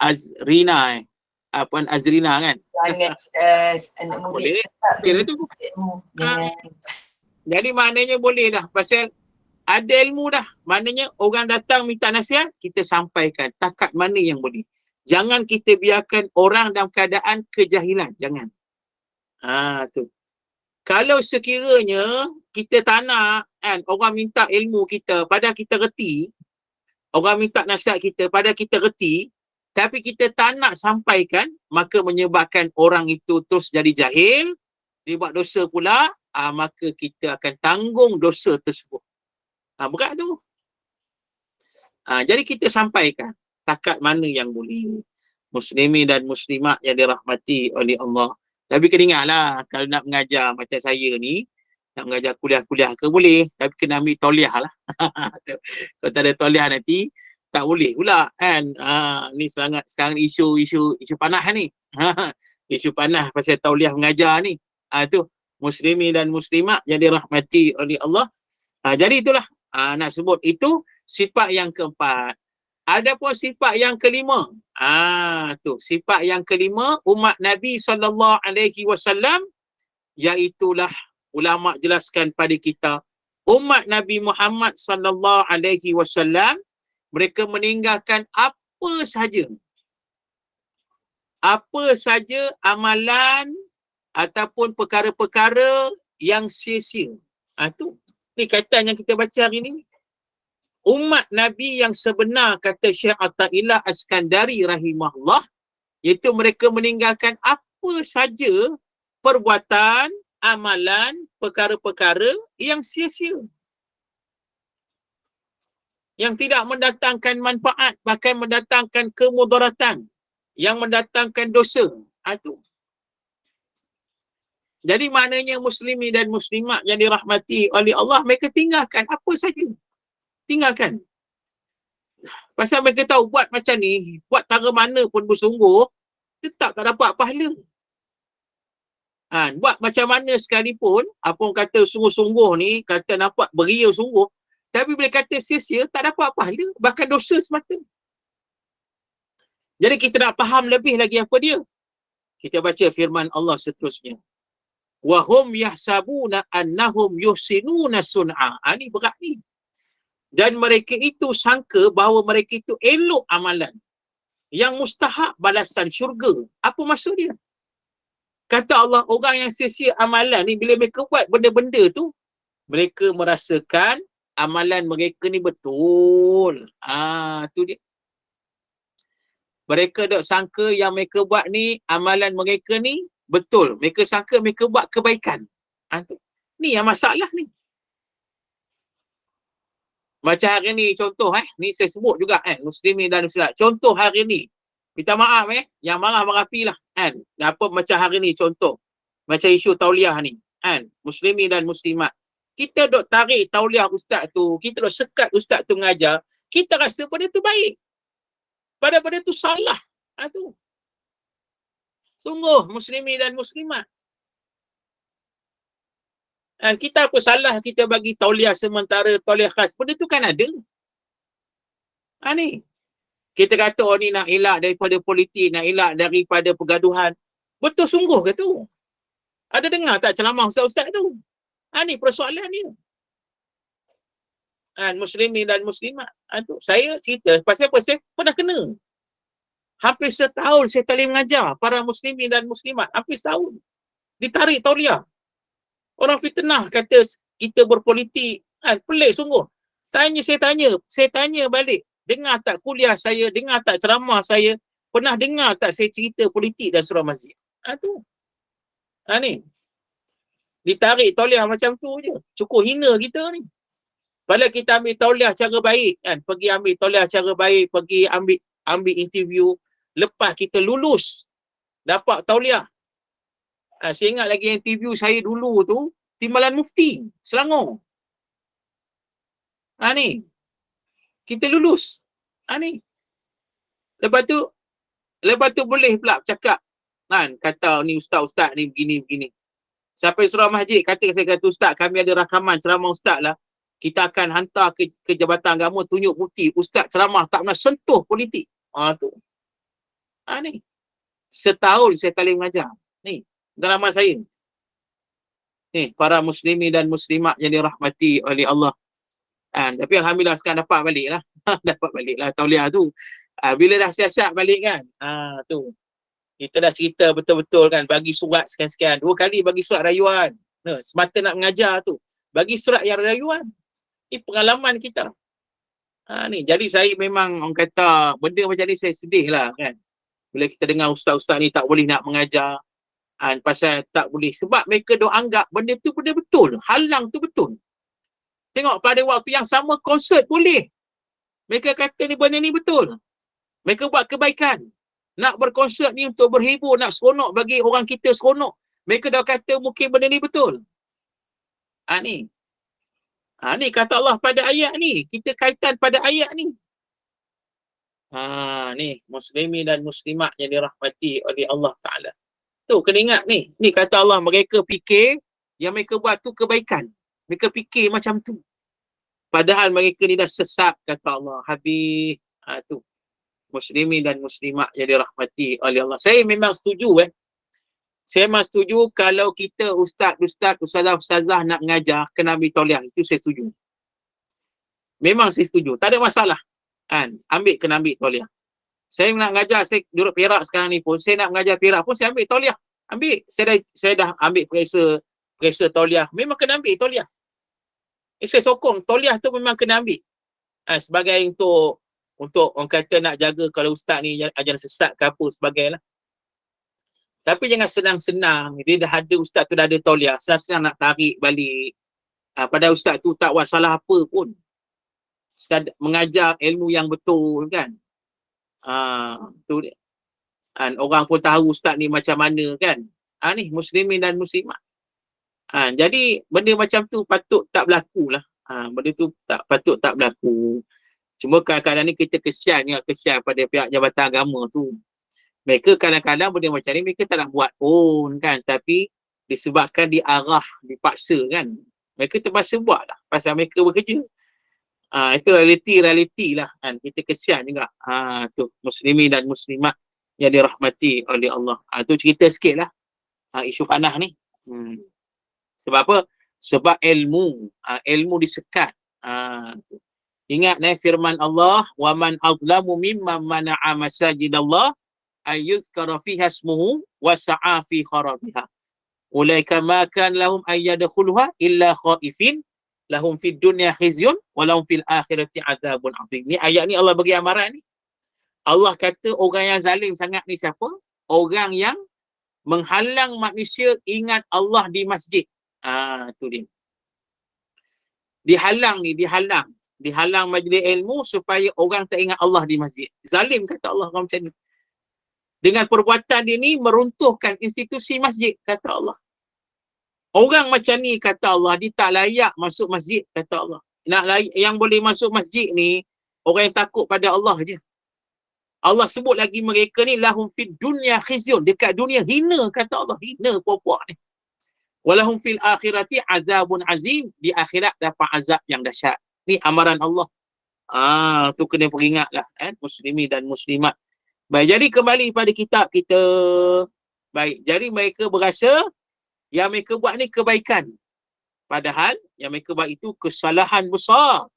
Azrina puan Azrina kan.
Anak murid.
Boleh. Boleh lah tu. Jadi maknanya boleh dah pasal ada ilmu dah. Maknanya orang datang minta nasihat, kita sampaikan takat mana yang boleh. Jangan kita biarkan orang dalam keadaan kejahilan. Jangan. Tu. Kalau sekiranya kita tak nak orang minta ilmu kita, padahal kita reti, orang minta nasihat kita, padahal kita reti, tapi kita tak nak sampaikan, maka menyebabkan orang itu terus jadi jahil, dia buat dosa pula, maka kita akan tanggung dosa tersebut. Berat tu. Jadi kita sampaikan takat mana yang boleh. Muslimi dan muslimat yang dirahmati oleh Allah. Tapi kena ingatlah, kalau nak mengajar macam saya ni, nak mengajar kuliah-kuliah ke boleh, tapi kena ambil tauliah lah. Kalau tak ada tauliah nanti, tak boleh pula kan. Ni sekarang isu panas ni. Isu panas pasal tauliah mengajar ni. Tu muslimi dan muslimat yang dirahmati oleh Allah. Jadi itulah nak sebut itu sifat yang keempat. Adapun sifat yang kelima, tu sifat yang kelima umat Nabi SAW, iaitulah ulama jelaskan pada kita, umat Nabi Muhammad SAW, mereka meninggalkan apa saja amalan ataupun perkara-perkara yang sia-sia. Tu ni kaitan yang kita baca hari ni. Umat Nabi yang sebenar, kata Syekh Athaillah Askandari rahimahullah, iaitu mereka meninggalkan apa saja perbuatan, amalan, perkara-perkara yang sia-sia, yang tidak mendatangkan manfaat, bahkan mendatangkan kemudaratan, yang mendatangkan dosa. Tu. Jadi maknanya muslimi dan muslimat yang dirahmati oleh Allah, mereka tinggalkan apa saja. Tinggalkan. Pasal mereka tahu buat macam ni, buat cara mana pun bersungguh, tetap tak dapat pahala. Buat macam mana sekalipun, apa orang kata sungguh-sungguh ni, kata nampak beria sungguh, tapi bila kata sia-sia, tak dapat pahala, bahkan dosa semata. Jadi kita nak faham lebih lagi apa dia. Kita baca firman Allah seterusnya. Wahum yahsabuna annahum yuhsinuna sun'a. Ini berat ni. Dan mereka itu sangka bahawa mereka itu elok amalan yang mustahak balasan syurga. Apa maksud dia? Kata Allah, orang yang sia-sia amalan ni, bila mereka buat benda-benda tu, mereka merasakan amalan mereka ni betul. Tu dia. Mereka dok sangka yang mereka buat ni, amalan mereka ni betul. Mereka sangka mereka buat kebaikan. Tu. Ni yang masalah ni. Macam hari ni contoh ni saya sebut juga Muslimin dan Muslimat. Contoh hari ni. Minta maaf yang marah api lah Apa macam hari ni contoh. Macam isu tauliah ni Muslimin dan Muslimat. Kita dok tarik tauliah ustaz tu, kita dok sekat ustaz tu mengajar, kita rasa benda tu baik. Padahal benda tu salah. Tu. Sungguh Muslimin dan Muslimat. Kita apa salah kita bagi tauliah sementara, tauliah khas. Benda tu kan ada. Ni. Kita kata ni nak elak daripada politik, nak elak daripada pergaduhan. Betul sungguh ke tu? Ada dengar tak ceramah ustaz-ustaz tu? Ni persoalan dia. Muslimin dan Muslimat. Tu. Saya cerita pasal apa? Saya pernah kena. Hampir setahun saya talim mengajar para Muslimin dan Muslimat. Hampir setahun. Ditarik tauliah. Orang fitnah kata kita berpolitik. Pelik sungguh. Saya tanya balik. Dengar tak kuliah saya, dengar tak ceramah saya, pernah dengar tak saya cerita politik dan surah masjid? Tu. Ni. Ditarik tauliah macam tu je. Cukup hina kita ni. Padahal kita ambil tauliah cara baik Pergi ambil tauliah cara baik, pergi ambil interview. Lepas kita lulus, dapat tauliah. Saya ingat lagi interview saya dulu tu, Timbalan Mufti, Selangor. Ni. Kita lulus. Ni. Lepas tu boleh pula cakap. Kata ni ustaz-ustaz ni begini-begini. Sampai surah masjid saya kata ustaz, kami ada rakaman ceramah ustaz lah. Kita akan hantar ke Jabatan Agama, tunjuk bukti. Ustaz ceramah tak pernah sentuh politik. Tu. Ni. Setahun saya talim mengajar. Ni. Pengalaman saya. Ni. Para Muslimin dan Muslimat yang dirahmati oleh Allah. Tapi Alhamdulillah sekarang dapat balik lah. Dapat balik lah tauliah tu. Bila dah siasat balik kan. Tu. Kita dah cerita betul-betul kan. Bagi surat sekian-sekian. 2 kali bagi surat rayuan. Semata nak mengajar tu. Bagi surat yang rayuan. Ini pengalaman kita. Ni. Jadi saya memang orang kata benda macam ni saya sedih lah kan. Bila kita dengar ustaz-ustaz ni tak boleh nak mengajar. Pasal tak boleh. Sebab mereka dok anggap benda tu benda betul. Halang tu betul. Tengok pada waktu yang sama konsert boleh. Mereka kata ni benda ni betul. Mereka buat kebaikan. Nak berkonsert ni untuk berhibur, nak seronok bagi orang kita seronok. Mereka dah kata mungkin benda ni betul. Ni. Ni kata Allah pada ayat ni. Kita kaitan pada ayat ni. Ni. Muslimin dan Muslimat yang dirahmati oleh Allah Ta'ala. Tu kena ingat ni. Ni kata Allah, mereka fikir yang mereka buat tu kebaikan. Mereka fikir macam tu. Padahal mereka ni dah sesat, kata Allah. Habis. Tu. Muslimin dan Muslimat yang dirahmati oleh Allah. Saya memang setuju Saya memang setuju kalau kita ustaz-ustaz, ustazah-ustazah nak mengajar, kena ambil tauliah. Itu saya setuju. Memang saya setuju. Tak ada masalah. Kena ambil tauliah. Saya nak mengajar, saya duduk Perak sekarang ni pun, saya nak mengajar Perak pun, saya ambil tauliah. Saya dah ambil periksa tauliah. Memang kena ambil tauliah. Saya sokong, tauliah tu memang kena ambil. Sebagai untuk orang kata nak jaga kalau ustaz ni ajar sesat ke apa sebagainya. Tapi jangan senang-senang. Dia dah ada, ustaz tu dah ada tauliah. Senang-senang nak tarik balik. Padahal ustaz tu tak buat salah apa pun. Sekadar mengajar ilmu yang betul kan. Tu dia. Orang pun tahu ustaz ni macam mana kan. Ni Muslimin dan Muslimat. Jadi benda macam tu patut tak berlaku lah. Benda tu patut tak berlaku. Cuma kadang-kadang ni kita kesian pada pihak Jabatan Agama tu. Mereka kadang-kadang benda macam ni mereka tak nak buat pun kan. Tapi disebabkan diarah, dipaksa kan. Mereka terpaksa buat lah. Pasal mereka bekerja. Itu realiti lah kan. Kita kesian juga. Tu Muslimin dan Muslimat yang dirahmati oleh Allah. Tu cerita sikit lah. Isu panah ni. Sebab apa? Sebab ilmu disekat. Ingat firman Allah, wa man azlamu mimman mana'a masajidallah ayyuzkara fiha ismuhu wa sa'a fi kharabiha. Ulaika ma kan lahum ayyadkhuluha illa khaifin lahum fid dunya khizyun wa lahum fil akhirati adzabun azim. Ni ayat ni Allah bagi amaran ni. Allah kata orang yang zalim sangat ni siapa? Orang yang menghalang manusia ingat Allah di masjid. Tu dia. Dihalang majlis ilmu supaya orang tak ingat Allah di masjid. Zalim kata Allah orang macam ni. Dengan perbuatan dia ni meruntuhkan institusi masjid kata Allah. Orang macam ni kata Allah, dia tak layak masuk masjid kata Allah. Yang boleh masuk masjid ni orang yang takut pada Allah je. Allah sebut lagi mereka ni lahum fid dunya khizyun, dekat dunia hina kata Allah, hina puak-puak ni. Walahum fil akhirati azabun azim, di akhirat dapat azab yang dahsyat. Ni amaran Allah. Tu kena peringatlah muslimin dan muslimat. Baik, jadi kembali pada kitab kita. Baik, jadi mereka berasa yang mereka buat ni kebaikan. Padahal yang mereka buat itu kesalahan besar,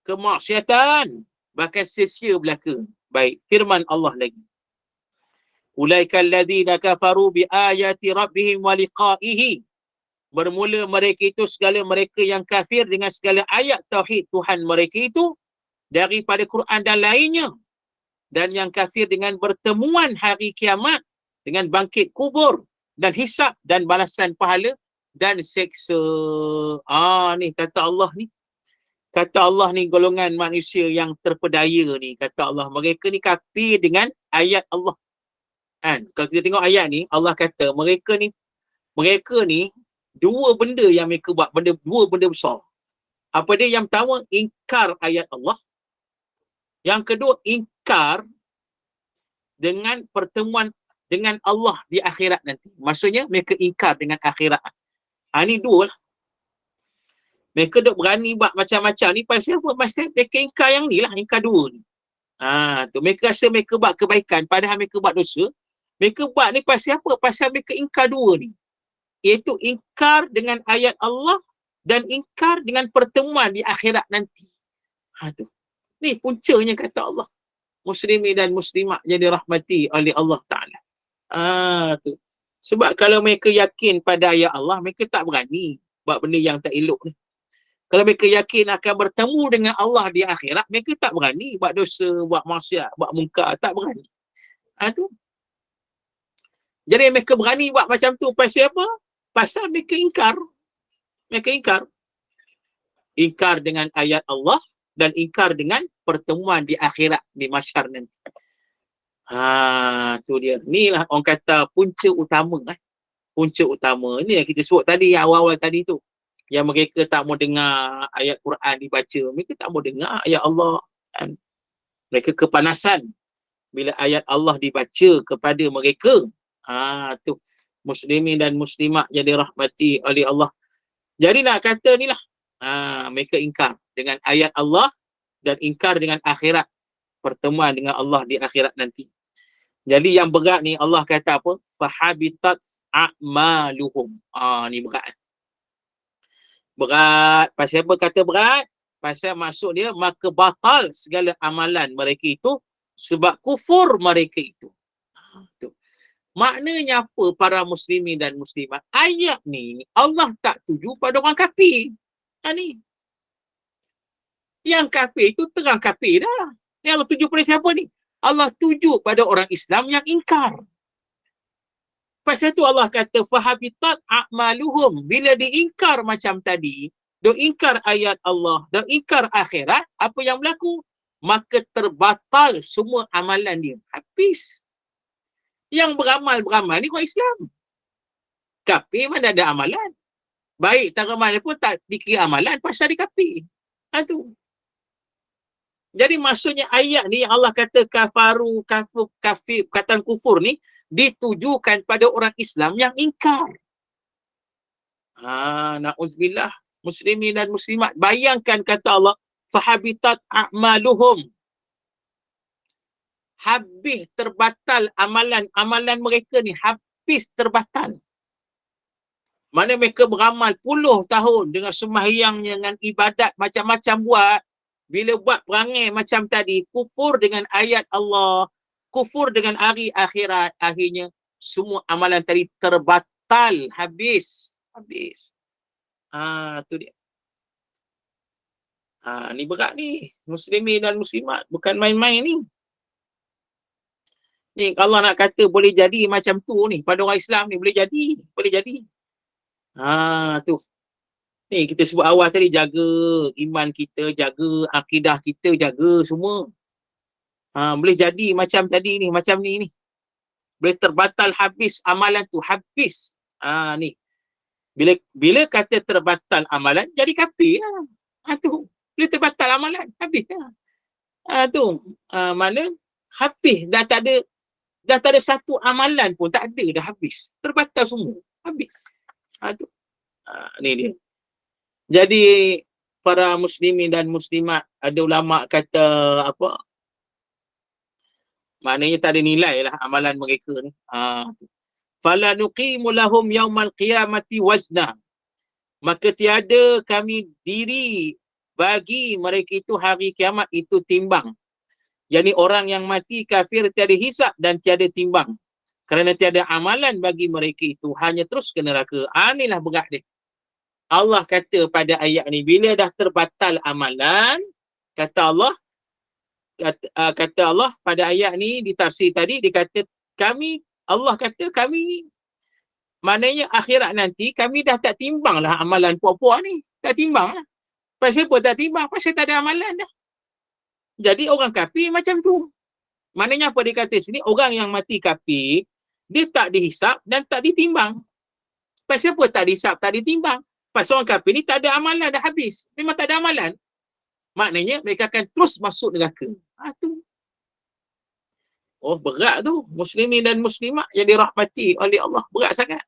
kemaksiatan, bahkan sia-sia belaka. Baik, firman Allah lagi. Ulaikal ladzina kafaru bi ayati rabbihim wa liqa'ihi. Bermula mereka itu segala mereka yang kafir dengan segala ayat tauhid Tuhan mereka itu daripada Quran dan lainnya. Dan yang kafir dengan pertemuan hari kiamat, dengan bangkit kubur dan hisab dan balasan pahala dan seksa. Ni kata Allah ni. Kata Allah ni golongan manusia yang terpedaya ni. Kata Allah mereka ni kafir dengan ayat Allah. Kalau kita tengok ayat ni, Allah kata mereka ni dua benda yang mereka buat, dua benda besar. Apa dia? Yang pertama, ingkar ayat Allah. Yang kedua, ingkar dengan pertemuan dengan Allah di akhirat nanti. Maksudnya mereka ingkar dengan akhirat. Ni dua lah. Mereka duk berani buat macam-macam ni pasal apa? Pasal mereka ingkar yang ni lah, ingkar dua ni. Tu mereka rasa mereka buat kebaikan padahal mereka buat dosa. Mereka buat ni pasal apa? Pasal mereka ingkar dua ni. Iaitu ingkar dengan ayat Allah dan ingkar dengan pertemuan di akhirat nanti. Tu. Ni puncanya kata Allah. Muslimin dan muslimat yang dirahmati oleh Allah Ta'ala. Tu. Sebab kalau mereka yakin pada ayat Allah, mereka tak berani buat benda yang tak elok ni. Kalau mereka yakin akan bertemu dengan Allah di akhirat, mereka tak berani buat dosa, buat maksiat, buat mungkar, tak berani. Tu. Jadi mereka berani buat macam tu pasal apa? Pasal mereka ingkar. Mereka ingkar. Ingkar dengan ayat Allah dan ingkar dengan pertemuan di akhirat, di mahsyar nanti. Tu dia. Inilah orang kata punca utama. Punca utama. Ini yang kita sebut tadi, yang awal-awal tadi tu. Yang mereka tak mau dengar ayat Quran dibaca. Mereka tak mau dengar ayat Allah. Mereka kepanasan bila ayat Allah dibaca kepada mereka. Tu. Muslimin dan muslimat yang dirahmati oleh Allah. Jadi nak kata ni lah. Mereka ingkar dengan ayat Allah dan ingkar dengan akhirat. Pertemuan dengan Allah di akhirat nanti. Jadi yang berat ni Allah kata apa? Fahabitat a'maluhum. Ni berat. Berat. Pasal apa kata berat? Pasal maksud dia maka batal segala amalan mereka itu sebab kufur mereka itu. Tu. Maknanya apa para muslimin dan muslimat? Ayat ni Allah tak tuju pada orang kafir. Ni. Yang kafir itu terang kafir dah. Ni Allah tuju pada siapa ni? Allah tuju pada orang Islam yang ingkar. Pasal tu Allah kata fahabitat a'maluhum. Bila diingkar macam tadi, dia ingkar ayat Allah, dia ingkar akhirat, apa yang berlaku? Maka terbatal semua amalan dia. Habis. Yang beramal ni orang Islam. Kafir mana ada amalan. Baik tak amal pun tak dikira amalan pasal dia kafir. Tu. Jadi maksudnya ayat ni yang Allah kata kafaru, kafir, kataan kufur ni ditujukan pada orang Islam yang ingkar. Na'udzubillah. Muslimin dan muslimat. Bayangkan kata Allah, fahabitat a'maluhum. Habis terbatal amalan mereka ni. Habis terbatal. Mana mereka beramal puluh tahun dengan sembahyang, dengan ibadat macam-macam buat. Bila buat perangai macam tadi, kufur dengan ayat Allah, kufur dengan hari akhirat, akhirnya semua amalan tadi terbatal, habis. Tu dia. Ni berat ni. Muslimin dan muslimat, bukan main-main ni. Ni Allah nak kata boleh jadi macam tu ni, pada orang Islam ni boleh jadi. Tu. Ni kita sebut awal tadi, jaga iman kita, jaga akidah kita, jaga semua. Boleh jadi macam tadi ni, macam ni. Boleh terbatal habis amalan tu, habis. Ni. Bila kata terbatal amalan, jadi kafir lah. Tu. Bila terbatal amalan, habis lah. Tu. Mana habis, dah tak ada satu amalan pun, tak ada, dah habis. Terbatal semua, habis. Tu. Ni dia. Jadi para muslimin dan muslimat, ada ulama kata apa? Maknanya tak ada nilai lah amalan mereka ni. Fala nuqimu lahum yaumal qiyamati wazna. Maka tiada kami diri bagi mereka itu hari kiamat itu timbang. Yani orang yang mati kafir tiada hisab dan tiada timbang. Kerana tiada amalan bagi mereka itu, hanya terus ke neraka. Inilah berat dia. Allah kata pada ayat ni, bila dah terbatal amalan, kata Allah pada ayat ni di tafsir tadi, dia kata Allah kata kami, maknanya akhirat nanti kami dah tak timbang lah amalan puak-puak ni. Tak timbang lah. Pasal apa tak timbang? Pasal tak ada amalan dah. Jadi orang kafir macam tu. Maknanya apa dia kata sini? Orang yang mati kafir, dia tak dihisap dan tak ditimbang. Pasal apa tak dihisap, tak ditimbang? Pasal orang kafir ni tak ada amalan, dah habis. Memang tak ada amalan. Maknanya mereka akan terus masuk neraka. Tu. Oh, berat tu. Muslimin dan muslimat yang dirahmati oleh Allah. Berat sangat.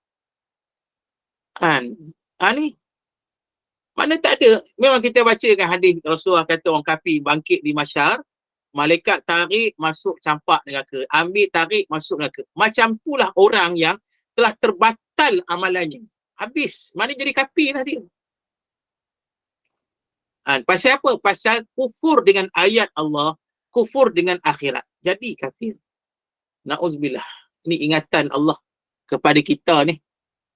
Ni. Mana tak ada. Memang kita bacakan hadis Rasulullah kata orang kafir bangkit di mahsyar, malaikat tarik masuk campak neraka. Ambil tarik masuk neraka. Macam itulah orang yang telah terbatal amalannya. Habis. Mana jadi kafir lah dia. Pasal apa? Pasal kufur dengan ayat Allah, kufur dengan akhirat. Jadi kafir. Na'udzubillah. Ini ingatan Allah kepada kita ni.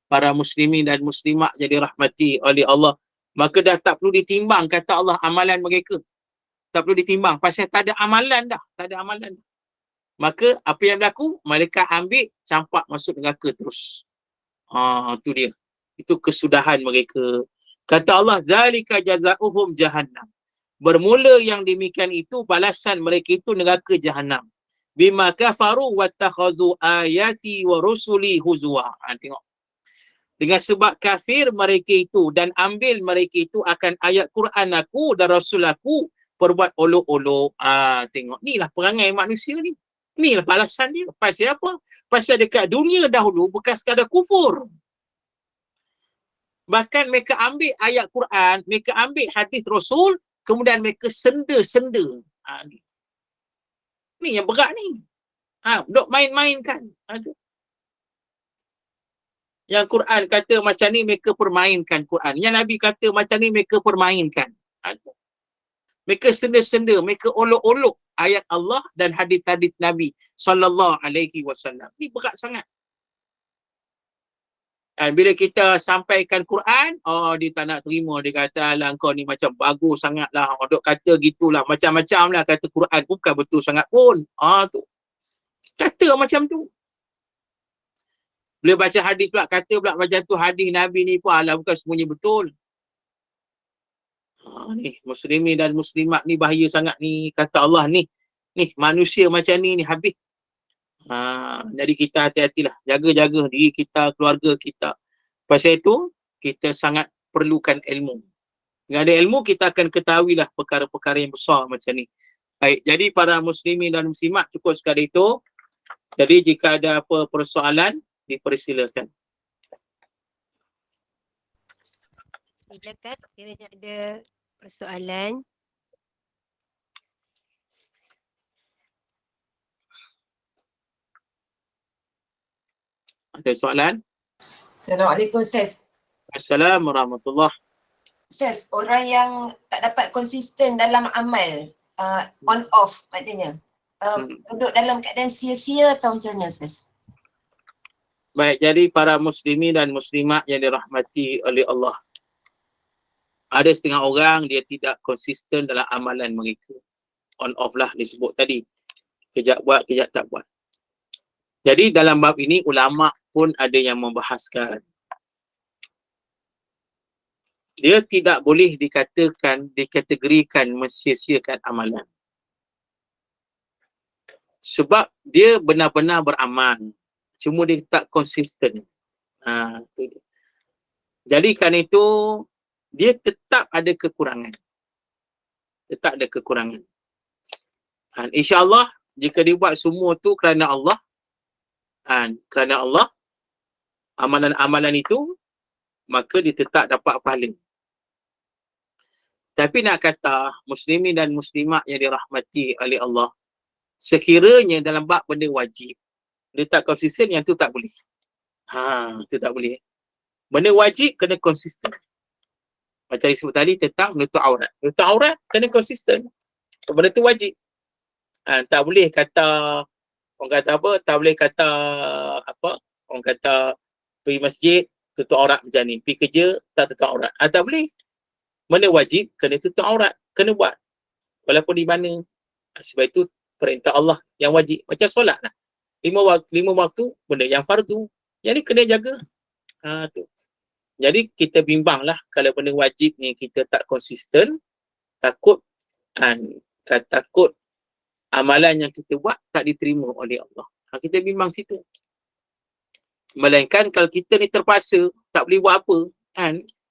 Para muslimin dan muslimat jadi rahmati oleh Allah. Maka dah tak perlu ditimbang, kata Allah, amalan mereka. Tak perlu ditimbang. Pasal tak ada amalan dah. Tak ada amalan dah. Maka apa yang berlaku? Malaikat ambil, campak masuk neraka terus. Tu dia. Itu kesudahan mereka. Kata Allah, zalika jazaohum jahannam. Bermula yang demikian itu, balasan mereka itu neraka jahannam. Bima kafaru wattakhadhu ayati wa rusuli huzwa. Tengok. Dengan sebab kafir mereka itu dan ambil mereka itu akan ayat Quran aku dan Rasul aku perbuat olok-olok. Tengok. Inilah perangai manusia ni. Inilah balasan dia. Pasal apa? Pasal dekat dunia dahulu bukan sekadar kufur. Bahkan mereka ambil ayat Quran, mereka ambil hadis Rasul, kemudian mereka senda-senda. Ni yang berat ni. Dok main-mainkan. Yang Quran kata macam ni, mereka permainkan Quran. Yang Nabi kata macam ni, mereka permainkan. Mereka senda-senda, mereka olok-olok ayat Allah dan hadis-hadis Nabi SAW. Ni berat sangat. Bila kita sampaikan Quran, dia tak nak terima. Dia kata, alah kau ni macam bagus sangat lah. Dok kata gitulah, macam-macam lah kata Quran. Bukan betul sangat pun. Tu. Kata macam tu. Bila baca hadis pula, kata pula macam tu, hadis Nabi ni pun, alah bukan semuanya betul. Ni, muslimin dan muslimat ni bahaya sangat ni. Kata Allah ni manusia macam ni habis. Jadi kita hati-hatilah, jaga-jaga diri kita, keluarga kita. Pasal itu kita sangat perlukan ilmu. Dengan ada ilmu kita akan ketahuilah perkara-perkara yang besar macam ni. Baik, jadi para muslimin dan muslimat, cukup sekali itu. Jadi jika ada apa persoalan, dipersilakan.
Silakan, kiranya ada persoalan.
Ada soalan?
Assalamualaikum Ustaz.
Assalamualaikum warahmatullahi.
Ustaz, orang yang tak dapat konsisten dalam amal, on off maknanya. duduk dalam keadaan sia-sia atau macam mana Ustaz?
Baik, jadi para muslimin dan muslimat yang dirahmati oleh Allah. Ada setengah orang dia tidak konsisten dalam amalan mereka. On off lah disebut tadi. Kejap buat, kejap tak buat. Jadi dalam bab ini ulama pun ada yang membahaskan. Dia tidak boleh dikategorikan mensia-siakan amalan. Sebab dia benar-benar beramal. Cuma dia tak konsisten. Tu dia. Jadi kerana itu, dia tetap ada kekurangan. Tetap ada kekurangan. InsyaAllah, jika dia buat semua tu kerana Allah, amalan-amalan itu, maka dia tetap dapat pahala. Tapi nak kata muslimin dan muslimat yang dirahmati oleh Allah, sekiranya dalam bab benda wajib, dia tak konsisten, yang tu tak boleh. Tu tak boleh. Benda wajib kena konsisten. Macam disebut tadi, tetap menutup aurat. Menutup aurat kena konsisten. Benda tu wajib. Tak boleh kata, orang kata apa, tak boleh kata apa, orang kata pergi masjid, tutup aurat macam ni. Pergi kerja, tak tutup aurat. Tak boleh. Benda wajib, kena tutup aurat. Kena buat. Walaupun di mana. Sebab itu, perintah Allah yang wajib. Macam solat lah. 5 waktu, benda yang fardu. Jadi kena jaga. Tu. Jadi kita bimbang lah kalau benda wajib ni kita tak konsisten, takut amalan yang kita buat tak diterima oleh Allah. Kita bimbang situ. Melainkan kalau kita ni terpaksa tak boleh buat apa,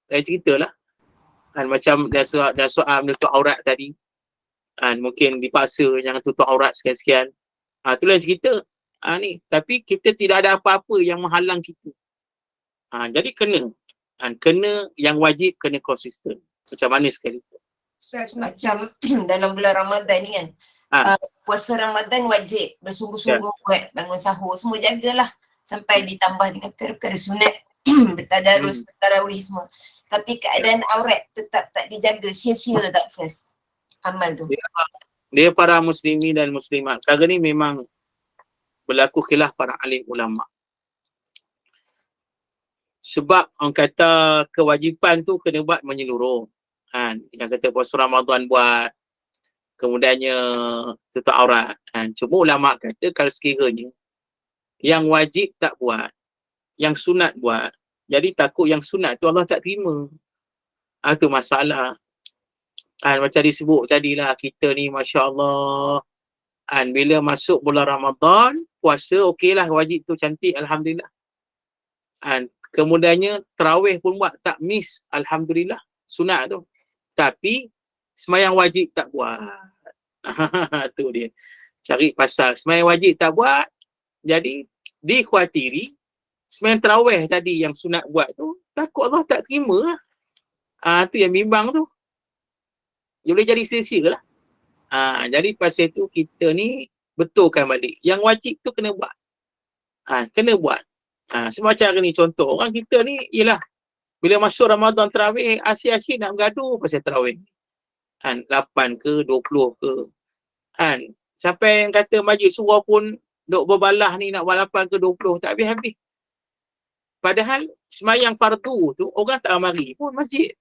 lain cerita lah. Macam dah soal menutup aurat tadi, mungkin dipaksa jangan tutup aurat sekian-sekian. Tu lain cerita. Ni, tapi kita tidak ada apa-apa yang menghalang kita. Jadi kena yang wajib kena konsisten. Macam mana sekali tu.
Macam dalam bulan Ramadan ni kan, puasa Ramadan wajib bersungguh-sungguh buat, bangun sahur, semua jagalah sampai ditambah dengan perkara sunat, bertadarus, bertarawih semua. Tapi keadaan aurat tetap tak dijaga, sia-sia tak Ustaz amal tu.
Dia para muslimin dan muslimat, kali ni memang berlaku khilaf para alim ulama. Sebab orang kata kewajipan tu kena buat menyeluruh. Yang kata puasa Ramadan buat, kemudiannya tutup aurat. Cuma ulama kata kalau sekiranya yang wajib tak buat, yang sunat buat, jadi takut yang sunat tu Allah tak terima. Tu masalah. Macam disebut tadilah, kita ni Masya Allah, bila masuk bulan Ramadan, puasa okeylah, wajib tu cantik, Alhamdulillah. Kemudiannya tarawih pun buat, tak miss, Alhamdulillah, sunat tu. Tapi sembahyang wajib tak buat. Tu dia. Cari pasal. Sembahyang wajib tak buat, jadi dikhawatiri sembahyang tarawih tadi yang sunat buat tu, takut Allah tak terima lah. Tu yang bimbang tu. Dia boleh jadi sia-sia lah. Jadi pasal tu kita ni betulkan balik. Yang wajib tu kena buat. Kena buat. Semacam hari ni contoh, orang kita ni ialah bila masuk Ramadan tarawih, asyik-asyik nak bergaduh pasal tarawih. 8 ke, 20 ke. Sampai yang kata majlis surah pun duk berbalah ni nak buat 8 ke 20, tak habis-habis. Padahal sembahyang fardu tu, orang tak mari pun masjid.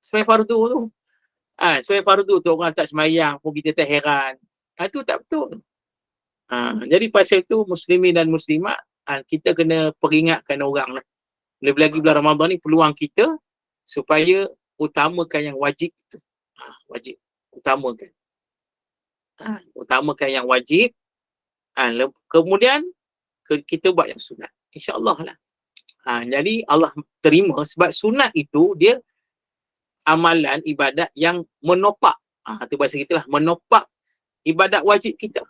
Sembahyang fardu tu. Sembahyang fardu tu orang tak sembahyang pun kita tak heran. Itu tak betul. Jadi pasal itu muslimin dan muslimat, kita kena peringatkan orang lah. Lebih lagi bulan Ramadan ni peluang kita supaya utamakan yang wajib itu. Wajib. Utamakan. Utamakan yang wajib. Kemudian kita buat yang sunat. InsyaAllah lah. Jadi Allah terima sebab sunat itu dia amalan ibadat yang menopak. Tu bahasa kita lah. Menopak ibadat wajib kita.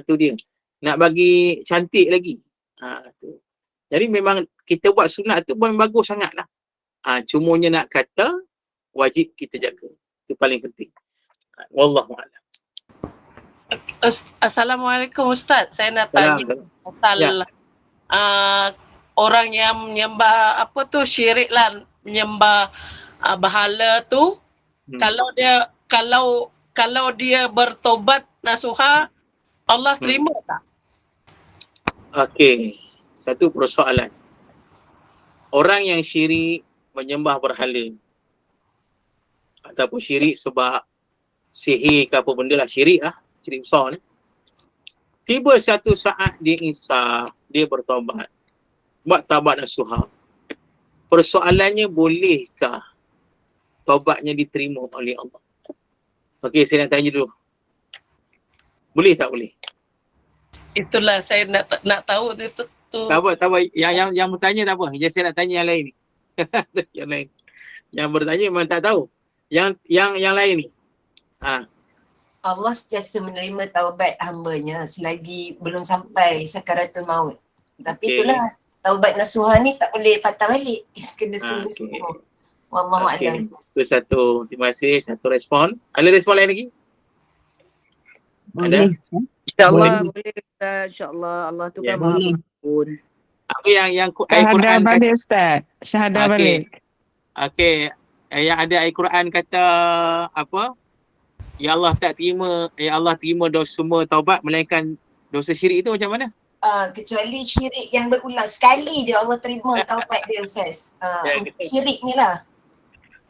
Tu dia. Nak bagi cantik lagi. Tu. Jadi memang kita buat sunat tu memang bagus sangat lah. Cumanya nak kata wajib kita jaga. Itu paling penting. Wallahu'alam.
Assalamualaikum Ustaz. Saya nak tanya pasal orang yang menyembah apa tu, syirik lah, menyembah bahala tu. Kalau dia bertobat nasuha, Allah terima tak?
Okey. Satu persoalan. Orang yang syirik menyembah berhala ataupun syirik sebab sihir ke apa benda lah, syirik besar ni. Tiba satu saat dia insaf, dia bertaubat, buat taubat nasuha. Persoalannya, bolehkah taubatnya diterima oleh Allah? Okey, saya nak tanya dulu. Boleh tak boleh?
Itulah saya nak tahu tu.
Tak apa. Yang bertanya tak apa. Yang saya nak tanya yang lain ni. Yang lain. Yang bertanya memang tak tahu. Yang lain ni.
Allah sentiasa menerima taubat hamba-Nya selagi belum sampai sakaratul maut. Tapi itulah, taubat nasuha ni tak boleh patah balik. Kena sungguh-sungguh. Wallahu a'lam.
Itu satu. Terima kasih. Satu respon. Ada respon lain lagi?
Boleh.
InsyaAllah boleh Ustaz. InsyaAllah Allah tu kan maha
Boleh.
pengampun.
Apa yang ayat
Syahadah
Quran
balik Ustaz. Syahadah
Okey.
balik.
Okey. Yang ada ayat Quran kata apa? Ya Allah tak terima, ya Allah terima dosa semua taubat melainkan dosa syirik itu macam mana?
Kecuali syirik yang berulang sekali dia Allah terima taubat dia Ustaz. Syirik ni lah.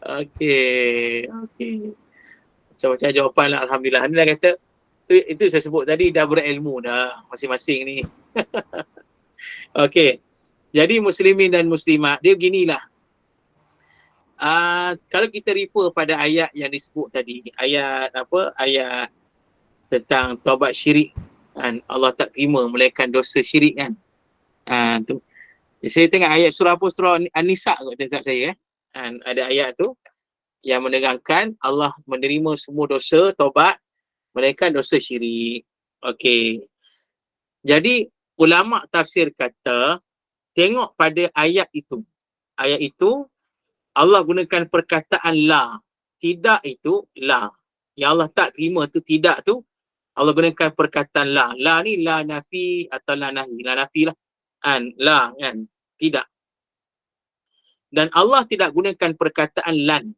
Okey. Macam-macam jawapan lah. Alhamdulillah. Ni dah kata, itu saya sebut tadi, dah berilmu dah masing-masing ni. Okey. Jadi muslimin dan muslimat, dia beginilah. Kalau kita refer pada ayat yang disebut tadi, ayat tentang taubat syirik kan, Allah tak terima melainkan dosa syirik kan. Tu. Saya tengok ayat surah An-Nisa kot tengok saya ada ayat tu yang menerangkan Allah menerima semua dosa taubat melainkan dosa syirik. Okey. Jadi ulama tafsir kata, tengok pada ayat itu. Ayat itu Allah gunakan perkataan la. Tidak itu la. Yang Allah tak terima tu tidak tu, Allah gunakan perkataan la. La ni la nafi atau la nahi. La nafi lah. La kan. Tidak. Dan Allah tidak gunakan perkataan lan.